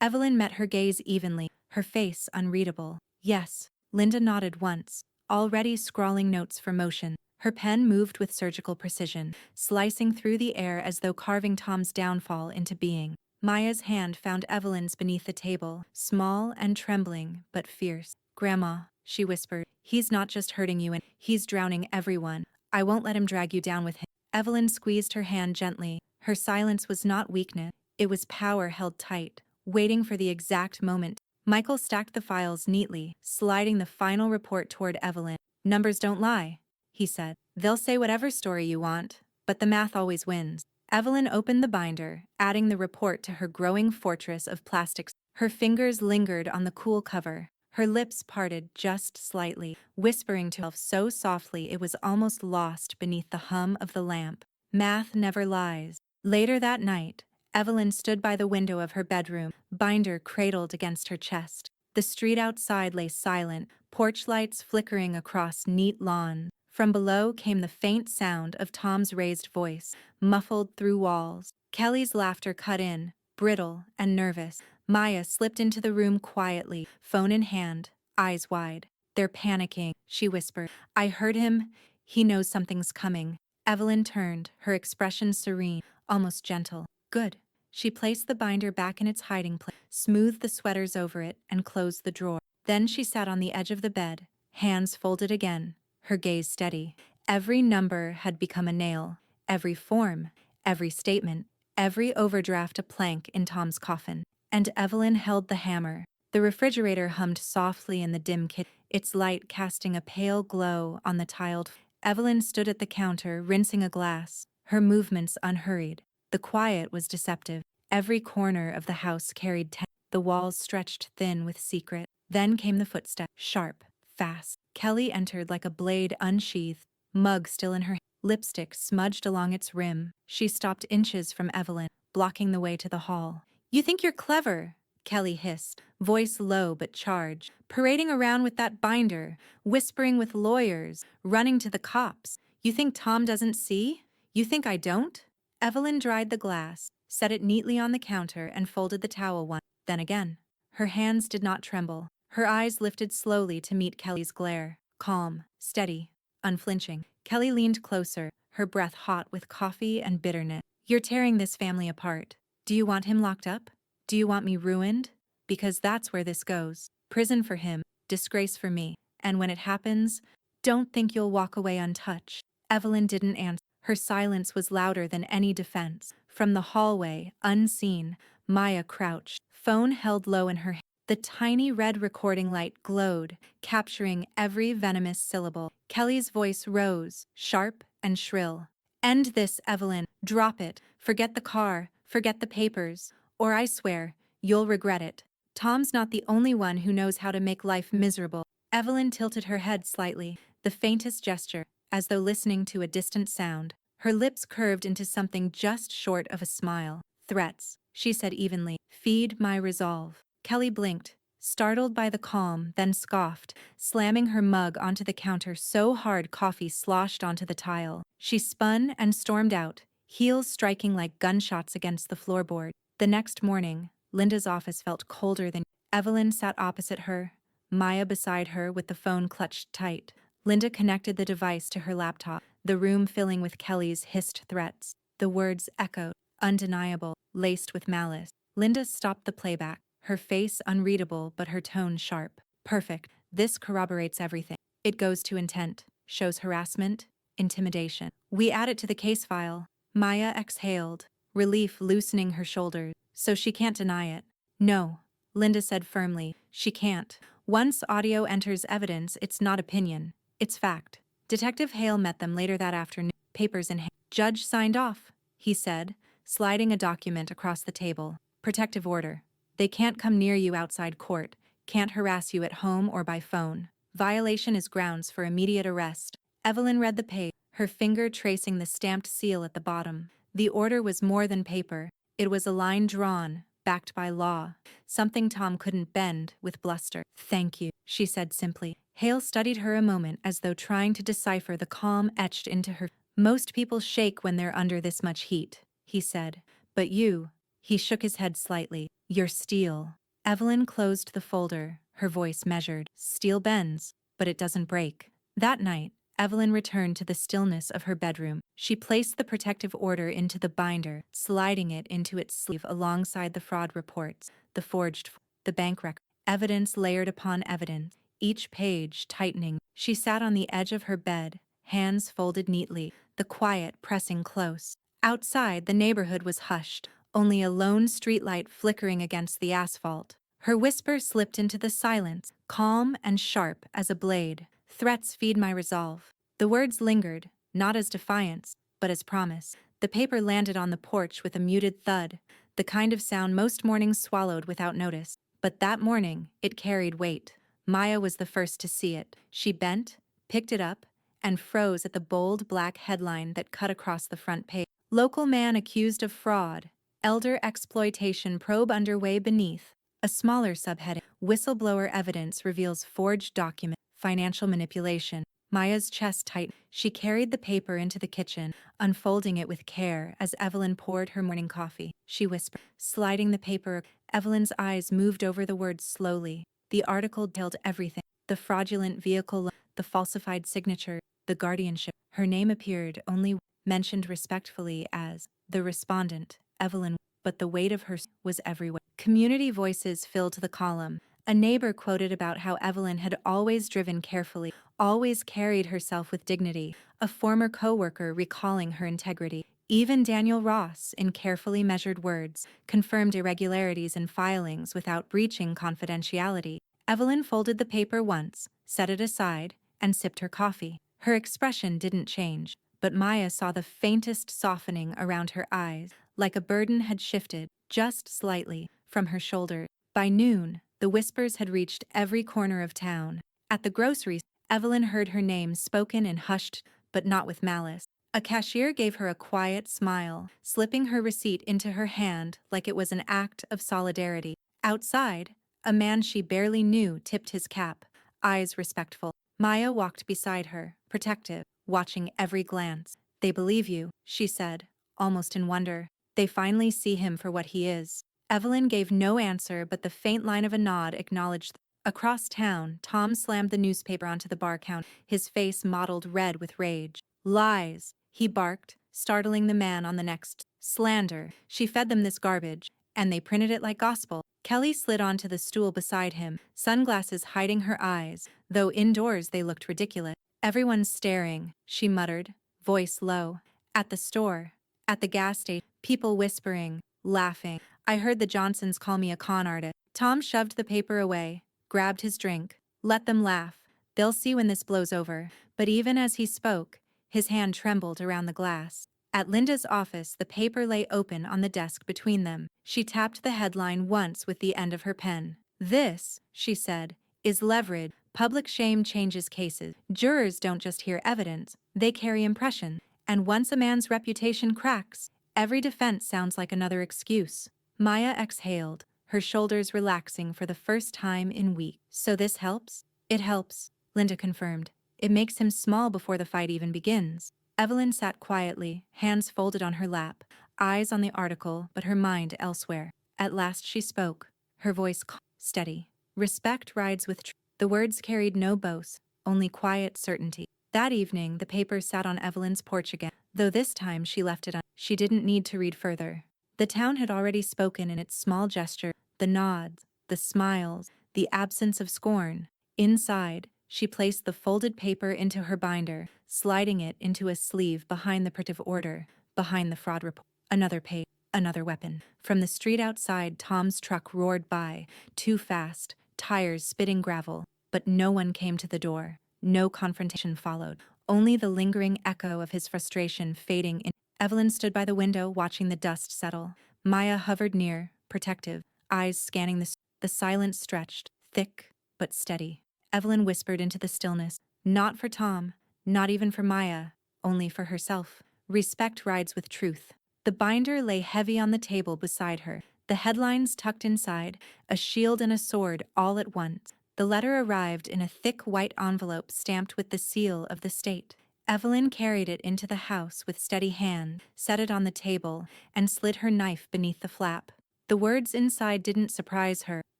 Evelyn met her gaze evenly, her face unreadable. Yes. Linda nodded once, already scrawling notes for motion. Her pen moved with surgical precision, slicing through the air as though carving Tom's downfall into being. Maya's hand found Evelyn's beneath the table, small and trembling, but fierce. Grandma, she whispered, he's not just hurting you and he's drowning everyone. I won't let him drag you down with him. Evelyn squeezed her hand gently. Her silence was not weakness. It was power held tight, waiting for the exact moment. Michael stacked the files neatly, sliding the final report toward Evelyn. Numbers don't lie, he said. They'll say whatever story you want, but the math always wins. Evelyn opened the binder, adding the report to her growing fortress of plastics. Her fingers lingered on the cool cover, her lips parted just slightly, whispering to herself so softly it was almost lost beneath the hum of the lamp. Math never lies. Later that night, Evelyn stood by the window of her bedroom, binder cradled against her chest. The street outside lay silent, porch lights flickering across neat lawns. From below came the faint sound of Tom's raised voice, muffled through walls. Kelly's laughter cut in, brittle and nervous. Maya slipped into the room quietly, phone in hand, eyes wide. They're panicking, she whispered. I heard him. He knows something's coming. Evelyn turned, her expression serene, almost gentle. Good. She placed the binder back in its hiding place, smoothed the sweaters over it, and closed the drawer. Then she sat on the edge of the bed, hands folded again, her gaze steady. Every number had become a nail, every form, every statement, every overdraft a plank in Tom's coffin. And Evelyn held the hammer. The refrigerator hummed softly in the dim kitchen, its light casting a pale glow on the tiled floor. Evelyn stood at the counter, rinsing a glass, her movements unhurried. The quiet was deceptive. Every corner of the house carried tension. The walls stretched thin with secret. Then came the footstep, sharp, fast. Kelly entered like a blade unsheathed, mug still in her hand, lipstick smudged along its rim. She stopped inches from Evelyn, blocking the way to the hall. "You think you're clever," Kelly hissed, voice low but charged, "parading around with that binder, whispering with lawyers, running to the cops. You think Tom doesn't see? You think I don't?" Evelyn dried the glass, set it neatly on the counter, and folded the towel once, then again. Her hands did not tremble. Her eyes lifted slowly to meet Kelly's glare. Calm, steady, unflinching. Kelly leaned closer, her breath hot with coffee and bitterness. "You're tearing this family apart. Do you want him locked up? Do you want me ruined? Because that's where this goes. Prison for him, disgrace for me. And when it happens, don't think you'll walk away untouched." Evelyn didn't answer. Her silence was louder than any defense. From the hallway, unseen, Maya crouched, phone held low in her hand. The tiny red recording light glowed, capturing every venomous syllable. Kelly's voice rose, sharp and shrill. "End this, Evelyn. Drop it. Forget the car. Forget the papers. Or I swear, you'll regret it. Tom's not the only one who knows how to make life miserable." Evelyn tilted her head slightly, the faintest gesture, as though listening to a distant sound. Her lips curved into something just short of a smile. "Threats," she said evenly. "Feed my resolve." Kelly blinked, startled by the calm, then scoffed, slamming her mug onto the counter so hard coffee sloshed onto the tile. She spun and stormed out, heels striking like gunshots against the floorboard. The next morning, Linda's office felt colder than Evelyn sat opposite her, Maya beside her with the phone clutched tight. Linda connected the device to her laptop, the room filling with Kelly's hissed threats. The words echoed, undeniable, laced with malice. Linda stopped the playback, her face unreadable but her tone sharp. "Perfect. This corroborates everything. It goes to intent, shows harassment, intimidation. We add it to the case file." Maya exhaled, relief loosening her shoulders. "So she can't deny it?" "No," Linda said firmly, "she can't. Once audio enters evidence, it's not opinion. It's fact." Detective Hale met them later that afternoon, papers in hand. "Judge signed off," he said, sliding a document across the table. "Protective order. They can't come near you outside court, can't harass you at home or by phone. Violation is grounds for immediate arrest." Evelyn read the page, her finger tracing the stamped seal at the bottom. The order was more than paper. It was a line drawn, backed by law, something Tom couldn't bend with bluster. "Thank you," she said simply. Hale studied her a moment as though trying to decipher the calm etched into her. "Most people shake when they're under this much heat," he said. "But you," he shook his head slightly, "you're steel." Evelyn closed the folder, her voice measured. "Steel bends, but it doesn't break." That night, Evelyn returned to the stillness of her bedroom. She placed the protective order into the binder, sliding it into its sleeve alongside the fraud reports, the bank record, evidence layered upon evidence, each page tightening. She sat on the edge of her bed, hands folded neatly, the quiet pressing close. Outside, the neighborhood was hushed, only a lone streetlight flickering against the asphalt. Her whisper slipped into the silence, calm and sharp as a blade. "Threats feed my resolve." The words lingered, not as defiance, but as promise. The paper landed on the porch with a muted thud, the kind of sound most mornings swallowed without notice. But that morning, it carried weight. Maya was the first to see it. She bent, picked it up, and froze at the bold black headline that cut across the front page. "Local man accused of fraud. Elder exploitation probe underway." Beneath, a smaller subheading, "Whistleblower evidence reveals forged document, financial manipulation." Maya's chest tightened. She carried the paper into the kitchen, unfolding it with care as Evelyn poured her morning coffee. She whispered, sliding the paper. Evelyn's eyes moved over the words slowly. The article detailed everything: the fraudulent vehicle, the falsified signature, the guardianship. Her name appeared only mentioned respectfully as the respondent, Evelyn, but the weight of her was everywhere. Community voices filled the column. A neighbor quoted about how Evelyn had always driven carefully, always carried herself with dignity, a former coworker recalling her integrity. Even Daniel Ross, in carefully measured words, confirmed irregularities in filings without breaching confidentiality. Evelyn folded the paper once, set it aside, and sipped her coffee. Her expression didn't change, but Maya saw the faintest softening around her eyes. like a burden had shifted, just slightly, from her shoulders. By noon, the whispers had reached every corner of town. At the grocery store, Evelyn heard her name spoken in hushed, but not with malice. A cashier gave her a quiet smile, slipping her receipt into her hand like it was an act of solidarity. Outside, a man she barely knew tipped his cap, eyes respectful. Maya walked beside her, protective, watching every glance. "They believe you," she said, almost in wonder. "They finally see him for what he is." Evelyn gave no answer, but the faint line of a nod acknowledged. Across town, Tom slammed the newspaper onto the bar counter, his face mottled red with rage. "Lies," he barked, startling the man on the next. "Slander. She fed them this garbage, and they printed it like gospel." Kelly slid onto the stool beside him, sunglasses hiding her eyes, though indoors they looked ridiculous. "Everyone's staring," she muttered, voice low. "At the store, at the gas station, people whispering, laughing. I heard the Johnsons call me a con artist." Tom shoved the paper away, grabbed his drink. "Let them laugh. They'll see when this blows over." But even as he spoke, his hand trembled around the glass. At Linda's office, the paper lay open on the desk between them. She tapped the headline once with the end of her pen. "This," she said, "is leverage. Public shame changes cases. Jurors don't just hear evidence, they carry impression. And once a man's reputation cracks, every defense sounds like another excuse." Maya exhaled, her shoulders relaxing for the first time in weeks. "So this helps?" "It helps," Linda confirmed. "It makes him small before the fight even begins." Evelyn sat quietly, hands folded on her lap, eyes on the article but her mind elsewhere. At last she spoke, her voice calm, steady. "Respect rides with truth." The words carried no boast, only quiet certainty. That evening, the paper sat on Evelyn's porch again, though this time she left it on. She didn't need to read further. The town had already spoken in its small gesture, the nods, the smiles, the absence of scorn. Inside, she placed the folded paper into her binder, sliding it into a sleeve behind the protective order, behind the fraud report. Another page, another weapon. From the street outside, Tom's truck roared by, too fast, tires spitting gravel, but no one came to the door. No confrontation followed, only the lingering echo of his frustration fading in. Evelyn stood by the window watching the dust settle. Maya hovered near, protective, eyes scanning the silence stretched, thick but steady. Evelyn whispered into the stillness, "Not for Tom, not even for Maya, only for herself. Respect rides with truth." The binder lay heavy on the table beside her, the headlines tucked inside, a shield and a sword all at once. The letter arrived in a thick white envelope stamped with the seal of the state. Evelyn carried it into the house with steady hand, set it on the table, and slid her knife beneath the flap. The words inside didn't surprise her,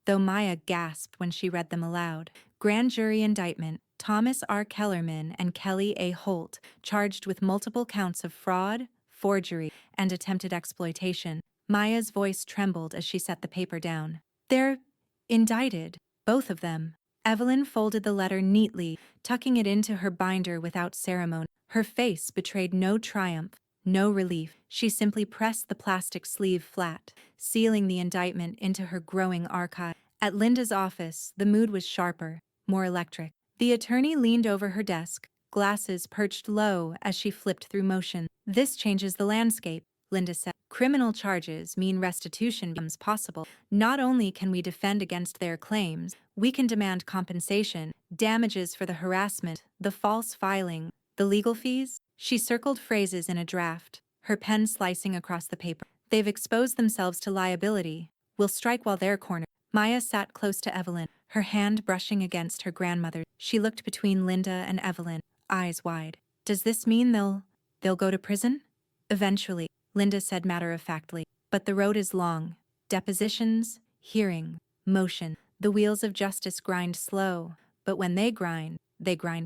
though Maya gasped when she read them aloud. Grand jury indictment, Thomas R. Kellerman and Kelly A. Holt, charged with multiple counts of fraud, forgery, and attempted exploitation. Maya's voice trembled as she set the paper down. "They're indicted, both of them." Evelyn folded the letter neatly, tucking it into her binder without ceremony. Her face betrayed no triumph, no relief. She simply pressed the plastic sleeve flat, sealing the indictment into her growing archive. At Linda's office, the mood was sharper, more electric. The attorney leaned over her desk, glasses perched low as she flipped through motion. "This changes the landscape," Linda said. "Criminal charges mean restitution becomes possible. Not only can we defend against their claims, we can demand compensation, damages for the harassment, the false filing, the legal fees." She circled phrases in a draft, her pen slicing across the paper. "They've exposed themselves to liability. We'll strike while they're cornered." Maya sat close to Evelyn, her hand brushing against her grandmother's. She looked between Linda and Evelyn, eyes wide. "Does this mean they'll go to prison?" "Eventually," Linda said matter-of-factly. "But the road is long. Depositions, hearing, motion. The wheels of justice grind slow, but when they grind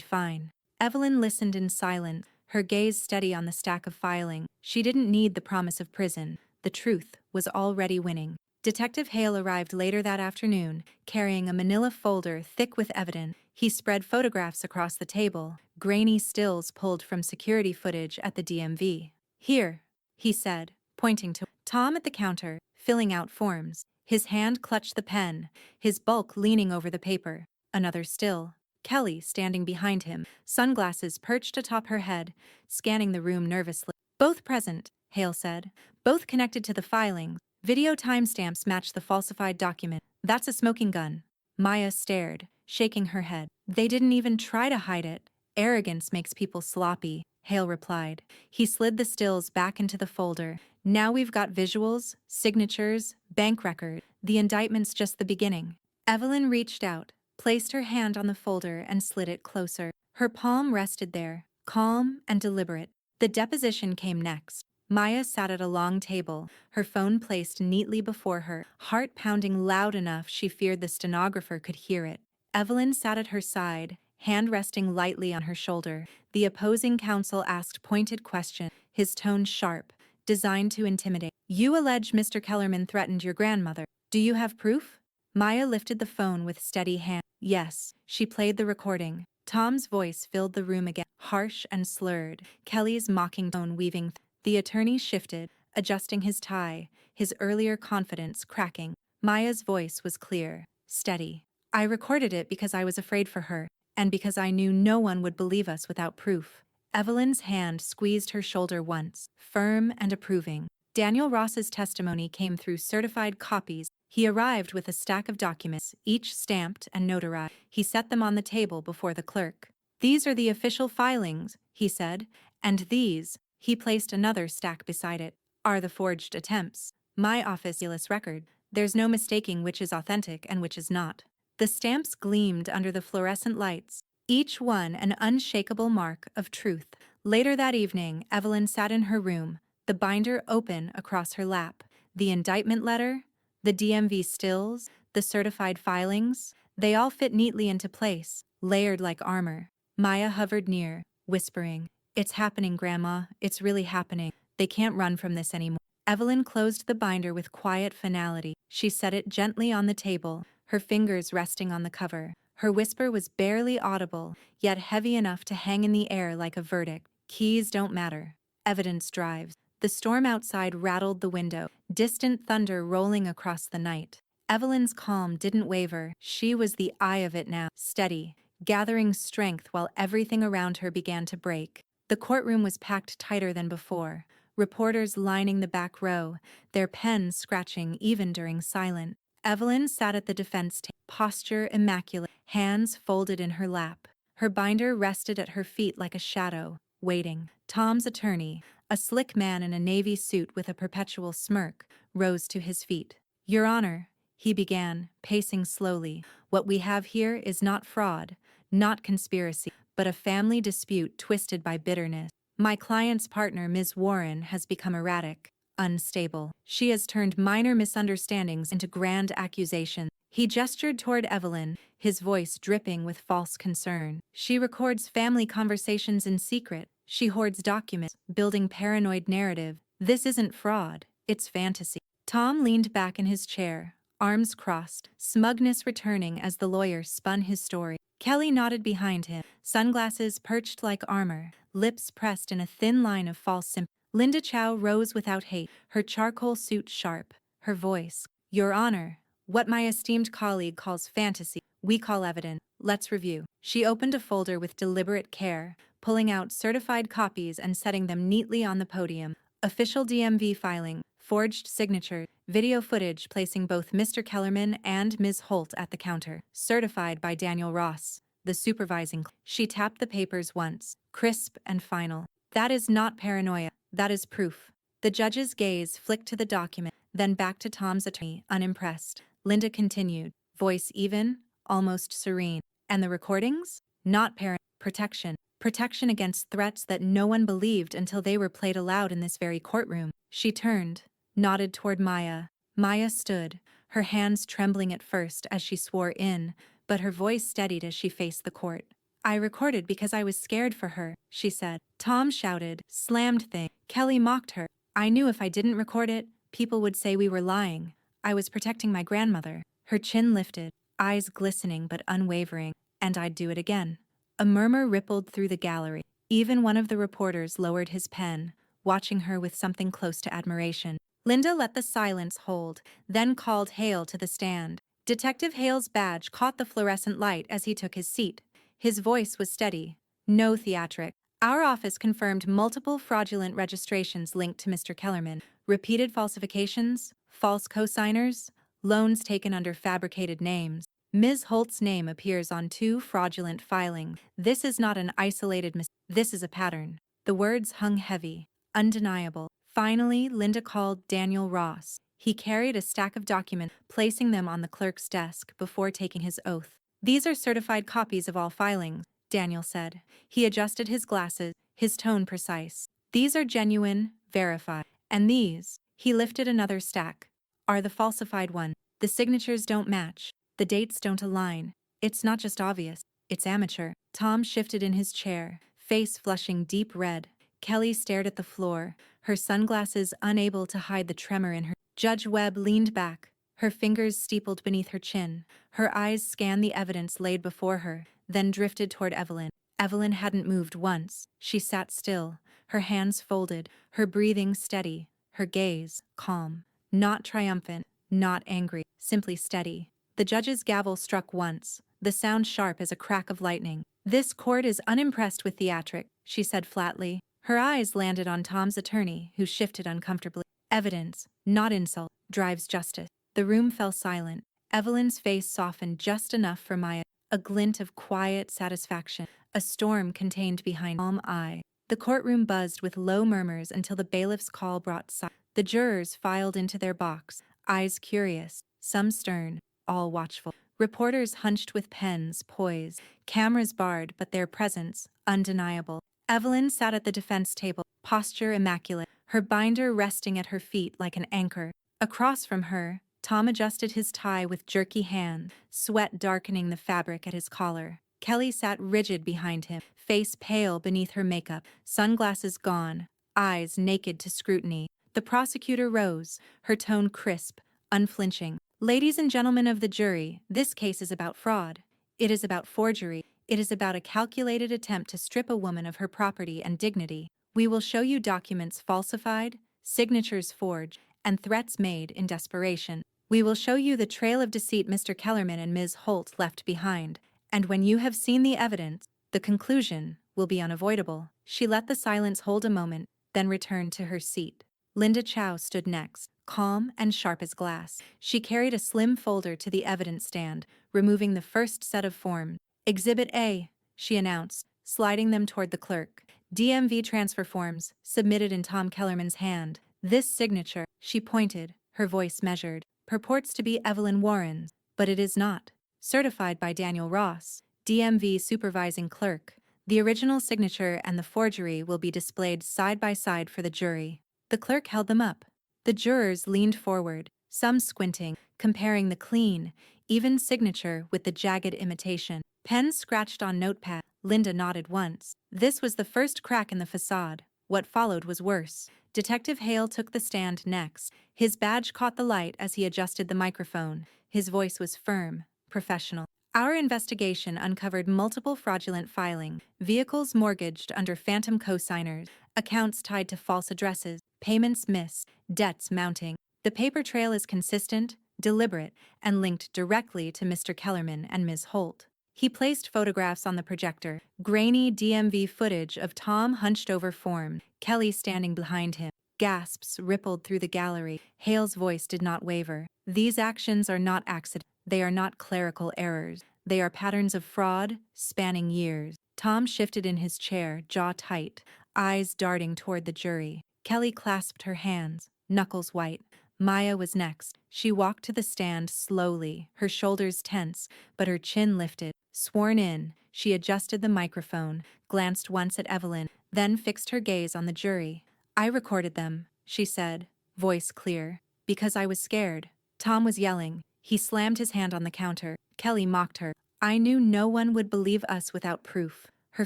fine." Evelyn listened in silence, her gaze steady on the stack of filing. She didn't need the promise of prison. The truth was already winning. Detective Hale arrived later that afternoon, carrying a manila folder thick with evidence. He spread photographs across the table, grainy stills pulled from security footage at the DMV. "Here," he said, pointing to Tom at the counter, filling out forms. His hand clutched the pen, his bulk leaning over the paper. Another still. Kelly standing behind him, sunglasses perched atop her head, scanning the room nervously. "Both present," Hale said. Both connected to the filing. Video timestamps match the falsified document. That's a smoking gun. Maya stared, shaking her head. They didn't even try to hide it. Arrogance makes people sloppy, Hale replied. He slid the stills back into the folder. Now we've got visuals, signatures, bank record. The indictment's just the beginning. Evelyn reached out, placed her hand on the folder and slid it closer. Her palm rested there, calm and deliberate. The deposition came next. Maya sat at a long table, her phone placed neatly before her, heart pounding loud enough she feared the stenographer could hear it. Evelyn sat at her side, hand resting lightly on her shoulder. The opposing counsel asked pointed questions, his tone sharp, designed to intimidate. You allege Mr. Kellerman threatened your grandmother. Do you have proof? Maya lifted the phone with steady hand. Yes, she played the recording. Tom's voice filled the room again, harsh and slurred, Kelly's mocking tone weaving. The attorney shifted, adjusting his tie, his earlier confidence cracking. Maya's voice was clear, steady. I recorded it because I was afraid for her, and because I knew no one would believe us without proof. Evelyn's hand squeezed her shoulder once, firm and approving. Daniel Ross's testimony came through certified copies. He arrived with a stack of documents, each stamped and notarized. He set them on the table before the clerk. These are the official filings, he said, and these, he placed another stack beside it, are the forged attempts. My officialist record. There's no mistaking which is authentic and which is not. The stamps gleamed under the fluorescent lights, each one an unshakable mark of truth. Later that evening, Evelyn sat in her room, the binder open across her lap. The indictment letter, the DMV stills, the certified filings, they all fit neatly into place, layered like armor. Maya hovered near, whispering, "It's happening, Grandma. It's really happening. They can't run from this anymore." Evelyn closed the binder with quiet finality. She set it gently on the table, her fingers resting on the cover. Her whisper was barely audible, yet heavy enough to hang in the air like a verdict. Keys don't matter. Evidence drives. The storm outside rattled the window, distant thunder rolling across the night. Evelyn's calm didn't waver. She was the eye of it now, steady, gathering strength while everything around her began to break. The courtroom was packed tighter than before, reporters lining the back row, their pens scratching even during silence. Evelyn sat at the defense table, posture immaculate, hands folded in her lap. Her binder rested at her feet like a shadow, waiting. Tom's attorney, a slick man in a navy suit with a perpetual smirk, rose to his feet. Your Honor, he began, pacing slowly, what we have here is not fraud, not conspiracy, but a family dispute twisted by bitterness. My client's partner, Ms. Warren, has become erratic, unstable. She has turned minor misunderstandings into grand accusations. He gestured toward Evelyn, his voice dripping with false concern. She records family conversations in secret. She hoards documents, building paranoid narrative. This isn't fraud, it's fantasy. Tom leaned back in his chair, arms crossed, smugness returning as the lawyer spun his story. Kelly nodded behind him, sunglasses perched like armor, lips pressed in a thin line of false sympathy. Linda Chow rose without hate, her charcoal suit sharp, her voice. Your Honor, what my esteemed colleague calls fantasy, we call evidence. Let's review. She opened a folder with deliberate care, pulling out certified copies and setting them neatly on the podium. Official DMV filing, forged signature, video footage placing both Mr. Kellerman and Ms. Holt at the counter, certified by Daniel Ross, the supervising. She tapped the papers once, crisp and final. That is not paranoia, that is proof. The judge's gaze flicked to the document, then back to Tom's attorney, unimpressed. Linda continued, voice even, almost serene. And the recordings? Not protection. Protection against threats that no one believed until they were played aloud in this very courtroom. She turned, nodded toward Maya. Maya stood, her hands trembling at first as she swore in, but her voice steadied as she faced the court. I recorded because I was scared for her, she said. Tom shouted, slammed thing. Kelly mocked her. I knew if I didn't record it, people would say we were lying. I was protecting my grandmother. Her chin lifted, eyes glistening but unwavering, and I'd do it again. A murmur rippled through the gallery. Even one of the reporters lowered his pen, watching her with something close to admiration. Linda let the silence hold, then called Hale to the stand. Detective Hale's badge caught the fluorescent light as he took his seat. His voice was steady. No theatric. Our office confirmed multiple fraudulent registrations linked to Mr. Kellerman, repeated falsifications, false cosigners, loans taken under fabricated names. Ms. Holt's name appears on 2 fraudulent filings. This is not an isolated mistake. This is a pattern. The words hung heavy, undeniable. Finally, Linda called Daniel Ross. He carried a stack of documents, placing them on the clerk's desk before taking his oath. These are certified copies of all filings, Daniel said. He adjusted his glasses, his tone precise. These are genuine, verified. And these, he lifted another stack, are the falsified ones. The signatures don't match. The dates don't align. It's not just obvious, it's amateur. Tom shifted in his chair, face flushing deep red. Kelly stared at the floor, her sunglasses unable to hide the tremor in her. Judge Webb leaned back, her fingers steepled beneath her chin. Her eyes scanned the evidence laid before her, then drifted toward Evelyn. Evelyn hadn't moved once. She sat still, her hands folded, her breathing steady, her gaze calm. Not triumphant, not angry, simply steady. The judge's gavel struck once, the sound sharp as a crack of lightning. "This court is unimpressed with theatrics," she said flatly. Her eyes landed on Tom's attorney, who shifted uncomfortably. "Evidence, not insult, drives justice." The room fell silent. Evelyn's face softened just enough for Maya, a glint of quiet satisfaction, a storm contained behind calm eye. The courtroom buzzed with low murmurs until the bailiff's call brought silence. The jurors filed into their box, eyes curious, some stern, all watchful. Reporters hunched with pens poised, cameras barred but their presence undeniable. Evelyn sat at the defense table, posture immaculate, her binder resting at her feet like an anchor. Across from her, Tom adjusted his tie with jerky hand, sweat darkening the fabric at his collar. Kelly sat rigid behind him, face pale beneath her makeup, sunglasses gone, eyes naked to scrutiny. The prosecutor rose, her tone crisp, unflinching. "Ladies and gentlemen of the jury, this case is about fraud. It is about forgery. It is about a calculated attempt to strip a woman of her property and dignity. We will show you documents falsified, signatures forged, and threats made in desperation. We will show you the trail of deceit Mr. Kellerman and Ms. Holt left behind. And when you have seen the evidence, the conclusion will be unavoidable." She let the silence hold a moment, then returned to her seat. Linda Chow stood next, calm and sharp as glass. She carried a slim folder to the evidence stand, removing the first set of forms. "Exhibit A," she announced, sliding them toward the clerk. "DMV transfer forms, submitted in Tom Kellerman's hand. This signature," she pointed, her voice measured, "purports to be Evelyn Warren's, but it is not. Certified by Daniel Ross, DMV supervising clerk. The original signature and the forgery will be displayed side by side for the jury." The clerk held them up. The jurors leaned forward, some squinting, comparing the clean, even signature with the jagged imitation. Pens scratched on notepad. Linda nodded once. This was the first crack in the facade. What followed was worse. Detective Hale took the stand next. His badge caught the light as he adjusted the microphone. His voice was firm, professional. "Our investigation uncovered multiple fraudulent filing, vehicles mortgaged under phantom cosigners, accounts tied to false addresses, payments missed, debts mounting. The paper trail is consistent, deliberate, and linked directly to Mr. Kellerman and Ms. Holt." He placed photographs on the projector, grainy DMV footage of Tom hunched over form, Kelly standing behind him. Gasps rippled through the gallery. Hale's voice did not waver. "These actions are not accidents. They are not clerical errors. They are patterns of fraud, spanning years." Tom shifted in his chair, jaw tight, eyes darting toward the jury. Kelly clasped her hands, knuckles white. Maya was next. She walked to the stand slowly, her shoulders tense, but her chin lifted. Sworn in, she adjusted the microphone, glanced once at Evelyn, then fixed her gaze on the jury. "I recorded them," she said, voice clear, "because I was scared." Tom was yelling. He slammed his hand on the counter. Kelly mocked her. "I knew no one would believe us without proof." Her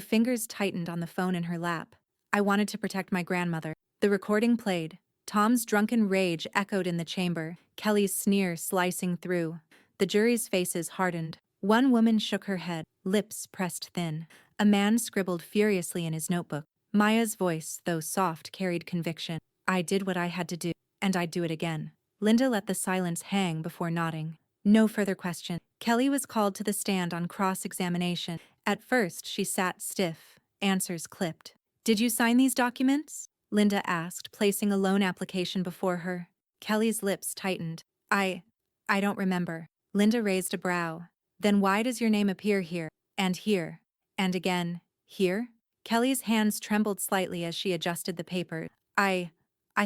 fingers tightened on the phone in her lap. "I wanted to protect my grandmother." The recording played. Tom's drunken rage echoed in the chamber, Kelly's sneer slicing through. The jury's faces hardened. One woman shook her head, lips pressed thin. A man scribbled furiously in his notebook. Maya's voice, though soft, carried conviction. "I did what I had to do, and I'd do it again." Linda let the silence hang before nodding. No further question. Kelly was called to the stand on cross-examination. At first, she sat stiff, answers clipped. Did you sign these documents? Linda asked, placing a loan application before her. Kelly's lips tightened. I don't remember. Linda raised a brow. Then why does your name appear here, and here, and again, here? Kelly's hands trembled slightly as she adjusted the paper. I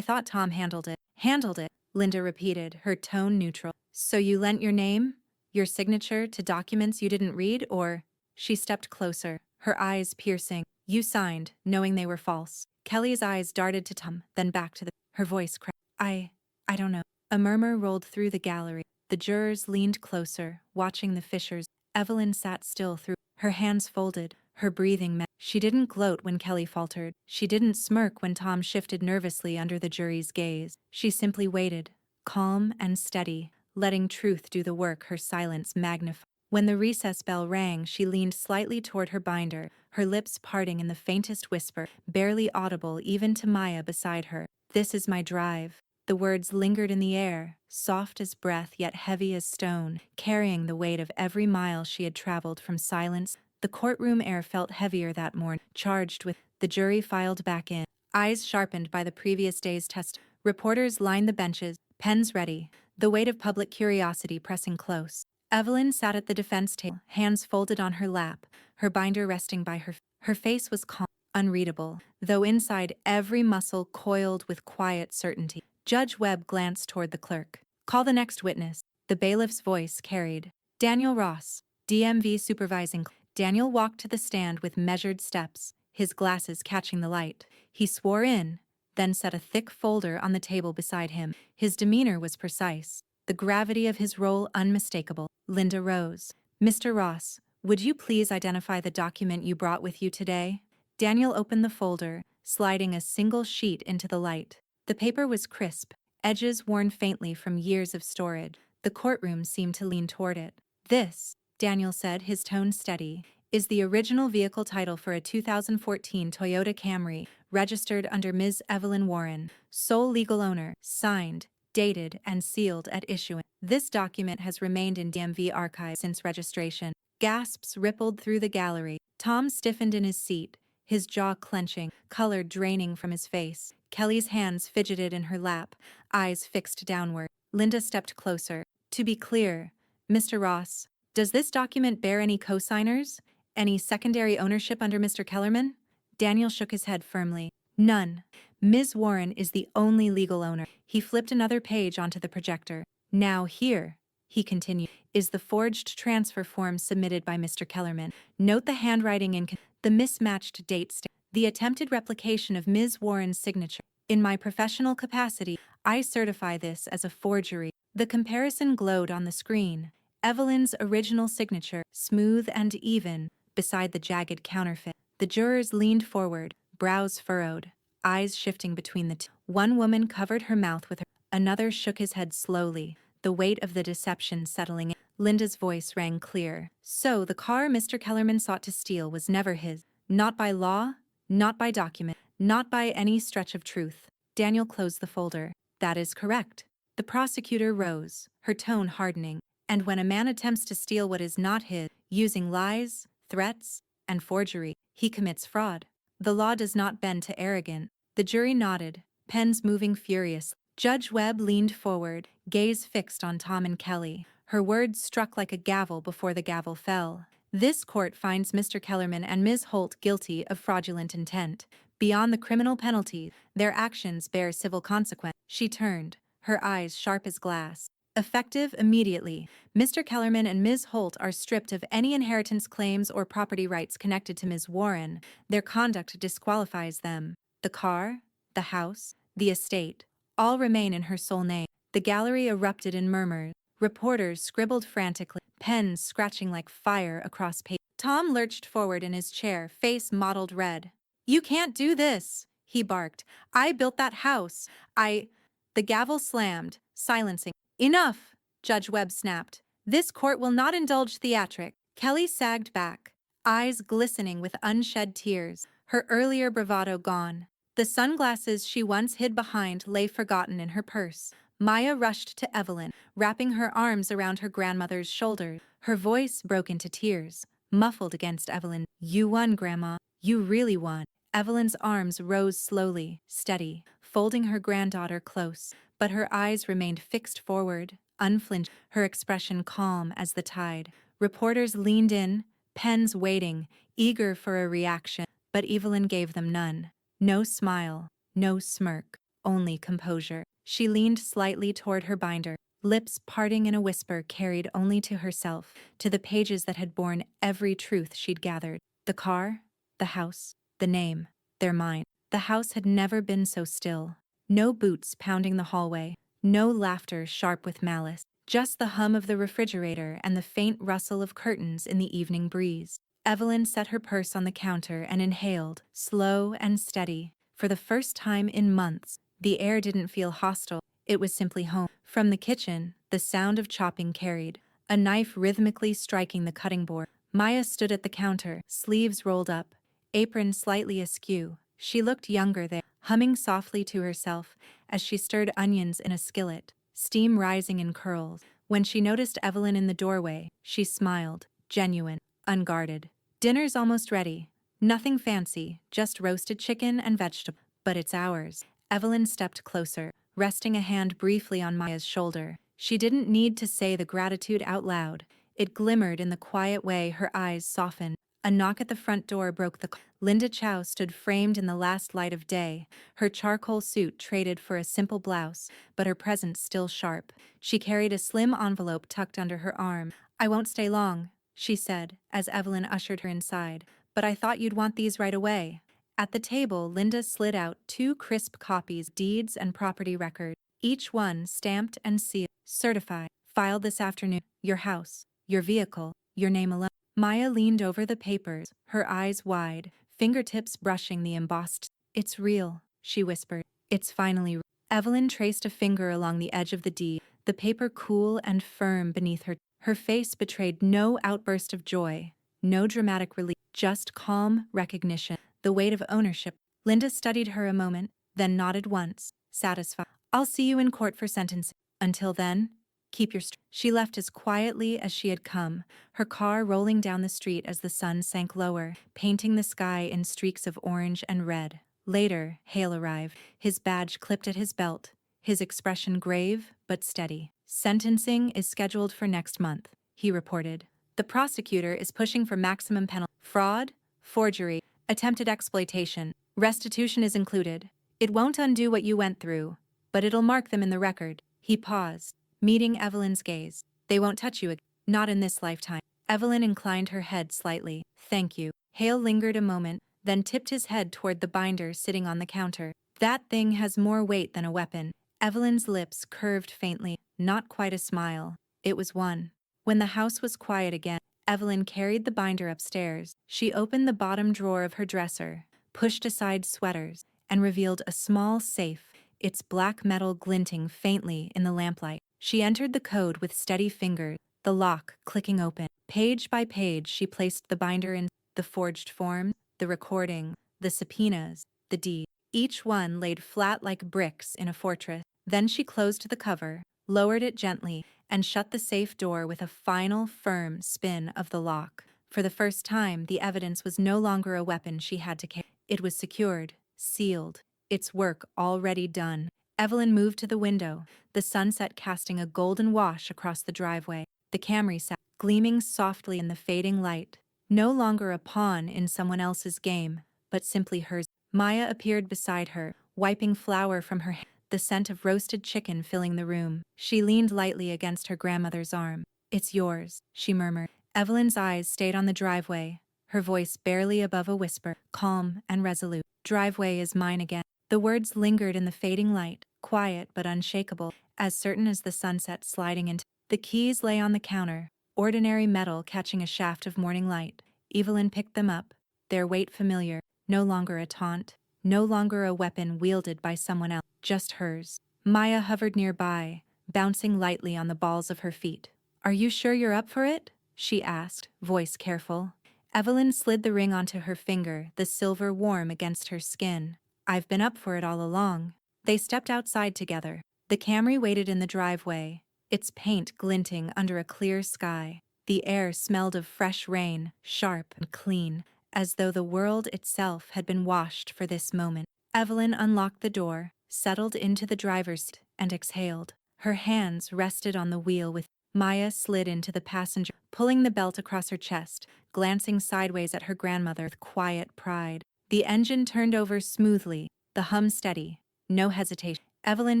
thought Tom handled it. Handled it, Linda repeated, her tone neutral. So you lent your name, your signature, to documents you didn't read, or? She stepped closer, her eyes piercing. You signed, knowing they were false. Kelly's eyes darted to Tom, then back to her voice cracked. I don't know. A murmur rolled through the gallery. The jurors leaned closer, watching the Fishers. Evelyn sat still through, her hands folded, her breathing met. She didn't gloat when Kelly faltered. She didn't smirk when Tom shifted nervously under the jury's gaze. She simply waited, calm and steady, letting truth do the work her silence magnified. When the recess bell rang, she leaned slightly toward her binder, her lips parting in the faintest whisper, barely audible even to Maya beside her. This is my drive. The words lingered in the air, soft as breath yet heavy as stone, carrying the weight of every mile she had traveled from silence. The courtroom air felt heavier that morning, charged with. The jury filed back in, eyes sharpened by the previous day's test. Reporters lined the benches, pens ready, the weight of public curiosity pressing close. Evelyn sat at the defense table, hands folded on her lap, her binder resting by her. Her face was calm, unreadable, though inside every muscle coiled with quiet certainty. Judge Webb glanced toward the clerk. Call the next witness. The bailiff's voice carried. Daniel Ross, DMV supervising. Daniel walked to the stand with measured steps, his glasses catching the light. He swore in, then set a thick folder on the table beside him. His demeanor was precise, the gravity of his role unmistakable. Linda rose. Mr. Ross, would you please identify the document you brought with you today? Daniel opened the folder, sliding a single sheet into the light. The paper was crisp, edges worn faintly from years of storage. The courtroom seemed to lean toward it. This, Daniel said, his tone steady, is the original vehicle title for a 2014 Toyota Camry, registered under Ms. Evelyn Warren, sole legal owner, signed, dated, and sealed at issuance. This document has remained in DMV archives since registration. Gasps rippled through the gallery. Tom stiffened in his seat, his jaw clenching, color draining from his face. Kelly's hands fidgeted in her lap, eyes fixed downward. Linda stepped closer. To be clear, Mr. Ross, does this document bear any co-signers? Any secondary ownership under Mr. Kellerman? Daniel shook his head firmly. None. Ms. Warren is the only legal owner. He flipped another page onto the projector. Now here, he continued, is the forged transfer form submitted by Mr. Kellerman. Note the handwriting and the mismatched dates, the attempted replication of Ms. Warren's signature. In my professional capacity, I certify this as a forgery. The comparison glowed on the screen. Evelyn's original signature, smooth and even, beside the jagged counterfeit. The jurors leaned forward, brows furrowed, eyes shifting between the two. One woman covered her mouth with her, another shook his head slowly, the weight of the deception settling in. Linda's voice rang clear. So the car Mr. Kellerman sought to steal was never his. Not by law, not by document, not by any stretch of truth. Daniel closed the folder. That is correct. The prosecutor rose, her tone hardening. And when a man attempts to steal what is not his, using lies, threats, and forgery, he commits fraud. The law does not bend to arrogance. The jury nodded, pens moving furiously. Judge Webb leaned forward, gaze fixed on Tom and Kelly. Her words struck like a gavel before the gavel fell. This court finds Mr. Kellerman and Ms. Holt guilty of fraudulent intent. Beyond the criminal penalty, their actions bear civil consequence. She turned, her eyes sharp as glass. Effective immediately, Mr. Kellerman and Ms. Holt are stripped of any inheritance claims or property rights connected to Ms. Warren. Their conduct disqualifies them. The car, the house, the estate, all remain in her sole name. The gallery erupted in murmurs. Reporters scribbled frantically, pens scratching like fire across paper. Tom lurched forward in his chair, face mottled red. You can't do this, he barked. I built that house. The gavel slammed, silencing. Enough, Judge Webb snapped. This court will not indulge theatrics. Kelly sagged back, eyes glistening with unshed tears, her earlier bravado gone. The sunglasses she once hid behind lay forgotten in her purse. Maya rushed to Evelyn, wrapping her arms around her grandmother's shoulders. Her voice broke into tears, muffled against Evelyn. You won, Grandma. You really won. Evelyn's arms rose slowly, steady, folding her granddaughter close, but her eyes remained fixed forward, unflinching, her expression calm as the tide. Reporters leaned in, pens waiting, eager for a reaction, but Evelyn gave them none. No smile, no smirk, only composure. She leaned slightly toward her binder, lips parting in a whisper carried only to herself, to the pages that had borne every truth she'd gathered. The car, the house, the name, their mind. The house had never been so still. No boots pounding the hallway, no laughter sharp with malice, just the hum of the refrigerator and the faint rustle of curtains in the evening breeze. Evelyn set her purse on the counter and inhaled, slow and steady. For the first time in months, the air didn't feel hostile, it was simply home. From the kitchen, the sound of chopping carried, a knife rhythmically striking the cutting board. Maya stood at the counter, sleeves rolled up, apron slightly askew. She looked younger there, humming softly to herself as she stirred onions in a skillet, steam rising in curls. When she noticed Evelyn in the doorway, she smiled, genuine, unguarded. Dinner's almost ready. Nothing fancy, just roasted chicken and vegetable. But it's ours. Evelyn stepped closer, resting a hand briefly on Maya's shoulder. She didn't need to say the gratitude out loud. It glimmered in the quiet way her eyes softened. A knock at the front door broke the calm. Linda Chow stood framed in the last light of day, her charcoal suit traded for a simple blouse, but her presence still sharp. She carried a slim envelope tucked under her arm. "I won't stay long," she said, as Evelyn ushered her inside. "But I thought you'd want these right away." At the table, Linda slid out 2 crisp copies, deeds and property records, each one stamped and sealed, certified, filed this afternoon. Your house, your vehicle, your name alone. Maya leaned over the papers, her eyes wide, fingertips brushing the embossed. "It's real," she whispered. "It's finally real." Evelyn traced a finger along the edge of the deed, the paper cool and firm beneath her. Her face betrayed no outburst of joy, no dramatic relief, just calm recognition, the weight of ownership. Linda studied her a moment, then nodded once, satisfied. "I'll see you in court for sentencing. Until then, keep your..." She left as quietly as she had come, her car rolling down the street as the sun sank lower, painting the sky in streaks of orange and red. Later, Hale arrived, his badge clipped at his belt, his expression grave but steady. "Sentencing is scheduled for next month," he reported. "The prosecutor is pushing for maximum penalty. Fraud, forgery, attempted exploitation. Restitution is included. It won't undo what you went through, but it'll mark them in the record." He paused, meeting Evelyn's gaze. "They won't touch you again. Not in this lifetime." Evelyn inclined her head slightly. "Thank you." Hale lingered a moment, then tipped his head toward the binder sitting on the counter. "That thing has more weight than a weapon." Evelyn's lips curved faintly, not quite a smile. It was one. When the house was quiet again, Evelyn carried the binder upstairs. She opened the bottom drawer of her dresser, pushed aside sweaters, and revealed a small safe, its black metal glinting faintly in the lamplight. She entered the code with steady fingers, the lock clicking open. Page by page she placed the binder in, the forged forms, the recording, the subpoenas, the deed. Each one laid flat like bricks in a fortress. Then she closed the cover, lowered it gently, and shut the safe door with a final, firm spin of the lock. For the first time, the evidence was no longer a weapon she had to carry. It was secured, sealed, its work already done. Evelyn moved to the window, the sunset casting a golden wash across the driveway. The Camry sat, gleaming softly in the fading light, no longer a pawn in someone else's game, but simply hers. Maya appeared beside her, wiping flour from her hair, the scent of roasted chicken filling the room. She leaned lightly against her grandmother's arm. "It's yours," she murmured. Evelyn's eyes stayed on the driveway, her voice barely above a whisper, calm and resolute. "Driveway is mine again." The words lingered in the fading light, quiet but unshakable, as certain as the sunset sliding into. The keys lay on the counter, ordinary metal catching a shaft of morning light. Evelyn picked them up, their weight familiar, no longer a taunt, no longer a weapon wielded by someone else, just hers. Maya hovered nearby, bouncing lightly on the balls of her feet. "Are you sure you're up for it?" she asked, voice careful. Evelyn slid the ring onto her finger, the silver warm against her skin. "I've been up for it all along." They stepped outside together. The Camry waited in the driveway, its paint glinting under a clear sky. The air smelled of fresh rain, sharp and clean. as though the world itself had been washed for this moment. Evelyn unlocked the door, settled into the driver's seat, and exhaled. Her hands rested on the wheel with Maya slid into the passenger, pulling the belt across her chest, glancing sideways at her grandmother with quiet pride. The engine turned over smoothly, the hum steady, no hesitation. Evelyn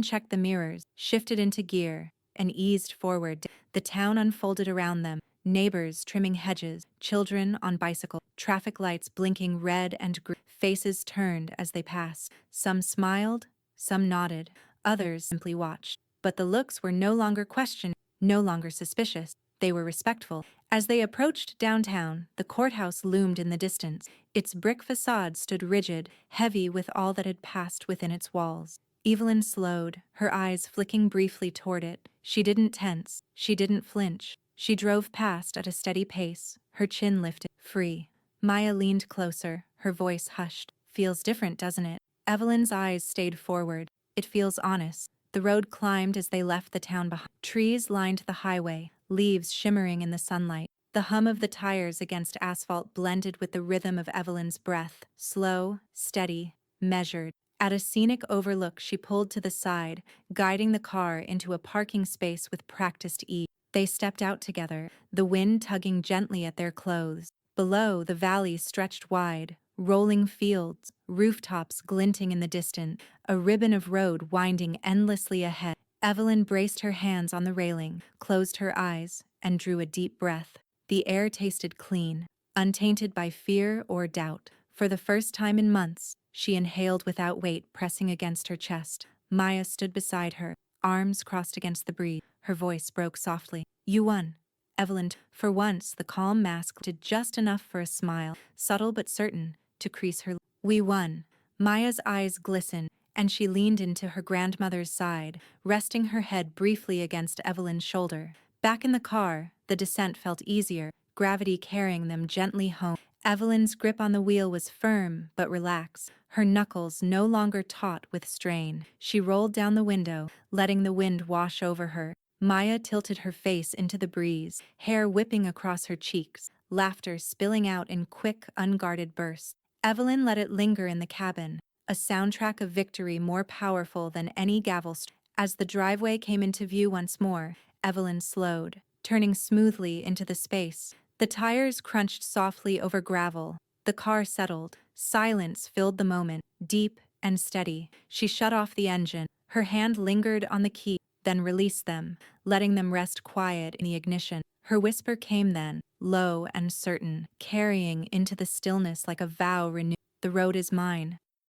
checked the mirrors, shifted into gear, and eased forward. The town unfolded around them, neighbors trimming hedges, children on bicycles, traffic lights blinking red and green. Faces turned as they passed. Some smiled, some nodded, others simply watched. But the looks were no longer questioning, no longer suspicious. They were respectful. As they approached downtown, the courthouse loomed in the distance. Its brick facade stood rigid, heavy with all that had passed within its walls. Evelyn slowed, her eyes flicking briefly toward it. She didn't tense, she didn't flinch. She drove past at a steady pace, her chin lifted, free. Maya leaned closer, her voice hushed. Feels different, doesn't it? Evelyn's eyes stayed forward. It feels honest. The road climbed as they left the town behind. Trees lined the highway, leaves shimmering in the sunlight. The hum of the tires against asphalt blended with the rhythm of Evelyn's breath, slow, steady, measured. At a scenic overlook, she pulled to the side, guiding the car into a parking space with practiced ease. They stepped out together, the wind tugging gently at their clothes. Below, the valley stretched wide, rolling fields, rooftops glinting in the distance, a ribbon of road winding endlessly ahead. Evelyn braced her hands on the railing, closed her eyes, and drew a deep breath. The air tasted clean, untainted by fear or doubt. For the first time in months, she inhaled without weight pressing against her chest. Maya stood beside her, arms crossed against the breeze. Her voice broke softly. "You won." Evelyn, for once, the calm mask did just enough for a smile, subtle but certain, to crease her. "We won." Maya's eyes glistened, and she leaned into her grandmother's side, resting her head briefly against Evelyn's shoulder. Back in the car, the descent felt easier, gravity carrying them gently home. Evelyn's grip on the wheel was firm but relaxed, her knuckles no longer taut with strain. She rolled down the window, letting the wind wash over her. Maya tilted her face into the breeze, hair whipping across her cheeks, laughter spilling out in quick, unguarded bursts. Evelyn let it linger in the cabin, a soundtrack of victory more powerful than any gavel. As the driveway came into view once more, Evelyn slowed, turning smoothly into the space. The tires crunched softly over gravel. The car settled. Silence filled the moment, deep and steady. She shut off the engine. Her hand lingered on the key, then released them, letting them rest quiet in the ignition. Her whisper came then, low and certain, carrying into the stillness like a vow renewed. "The road is mine."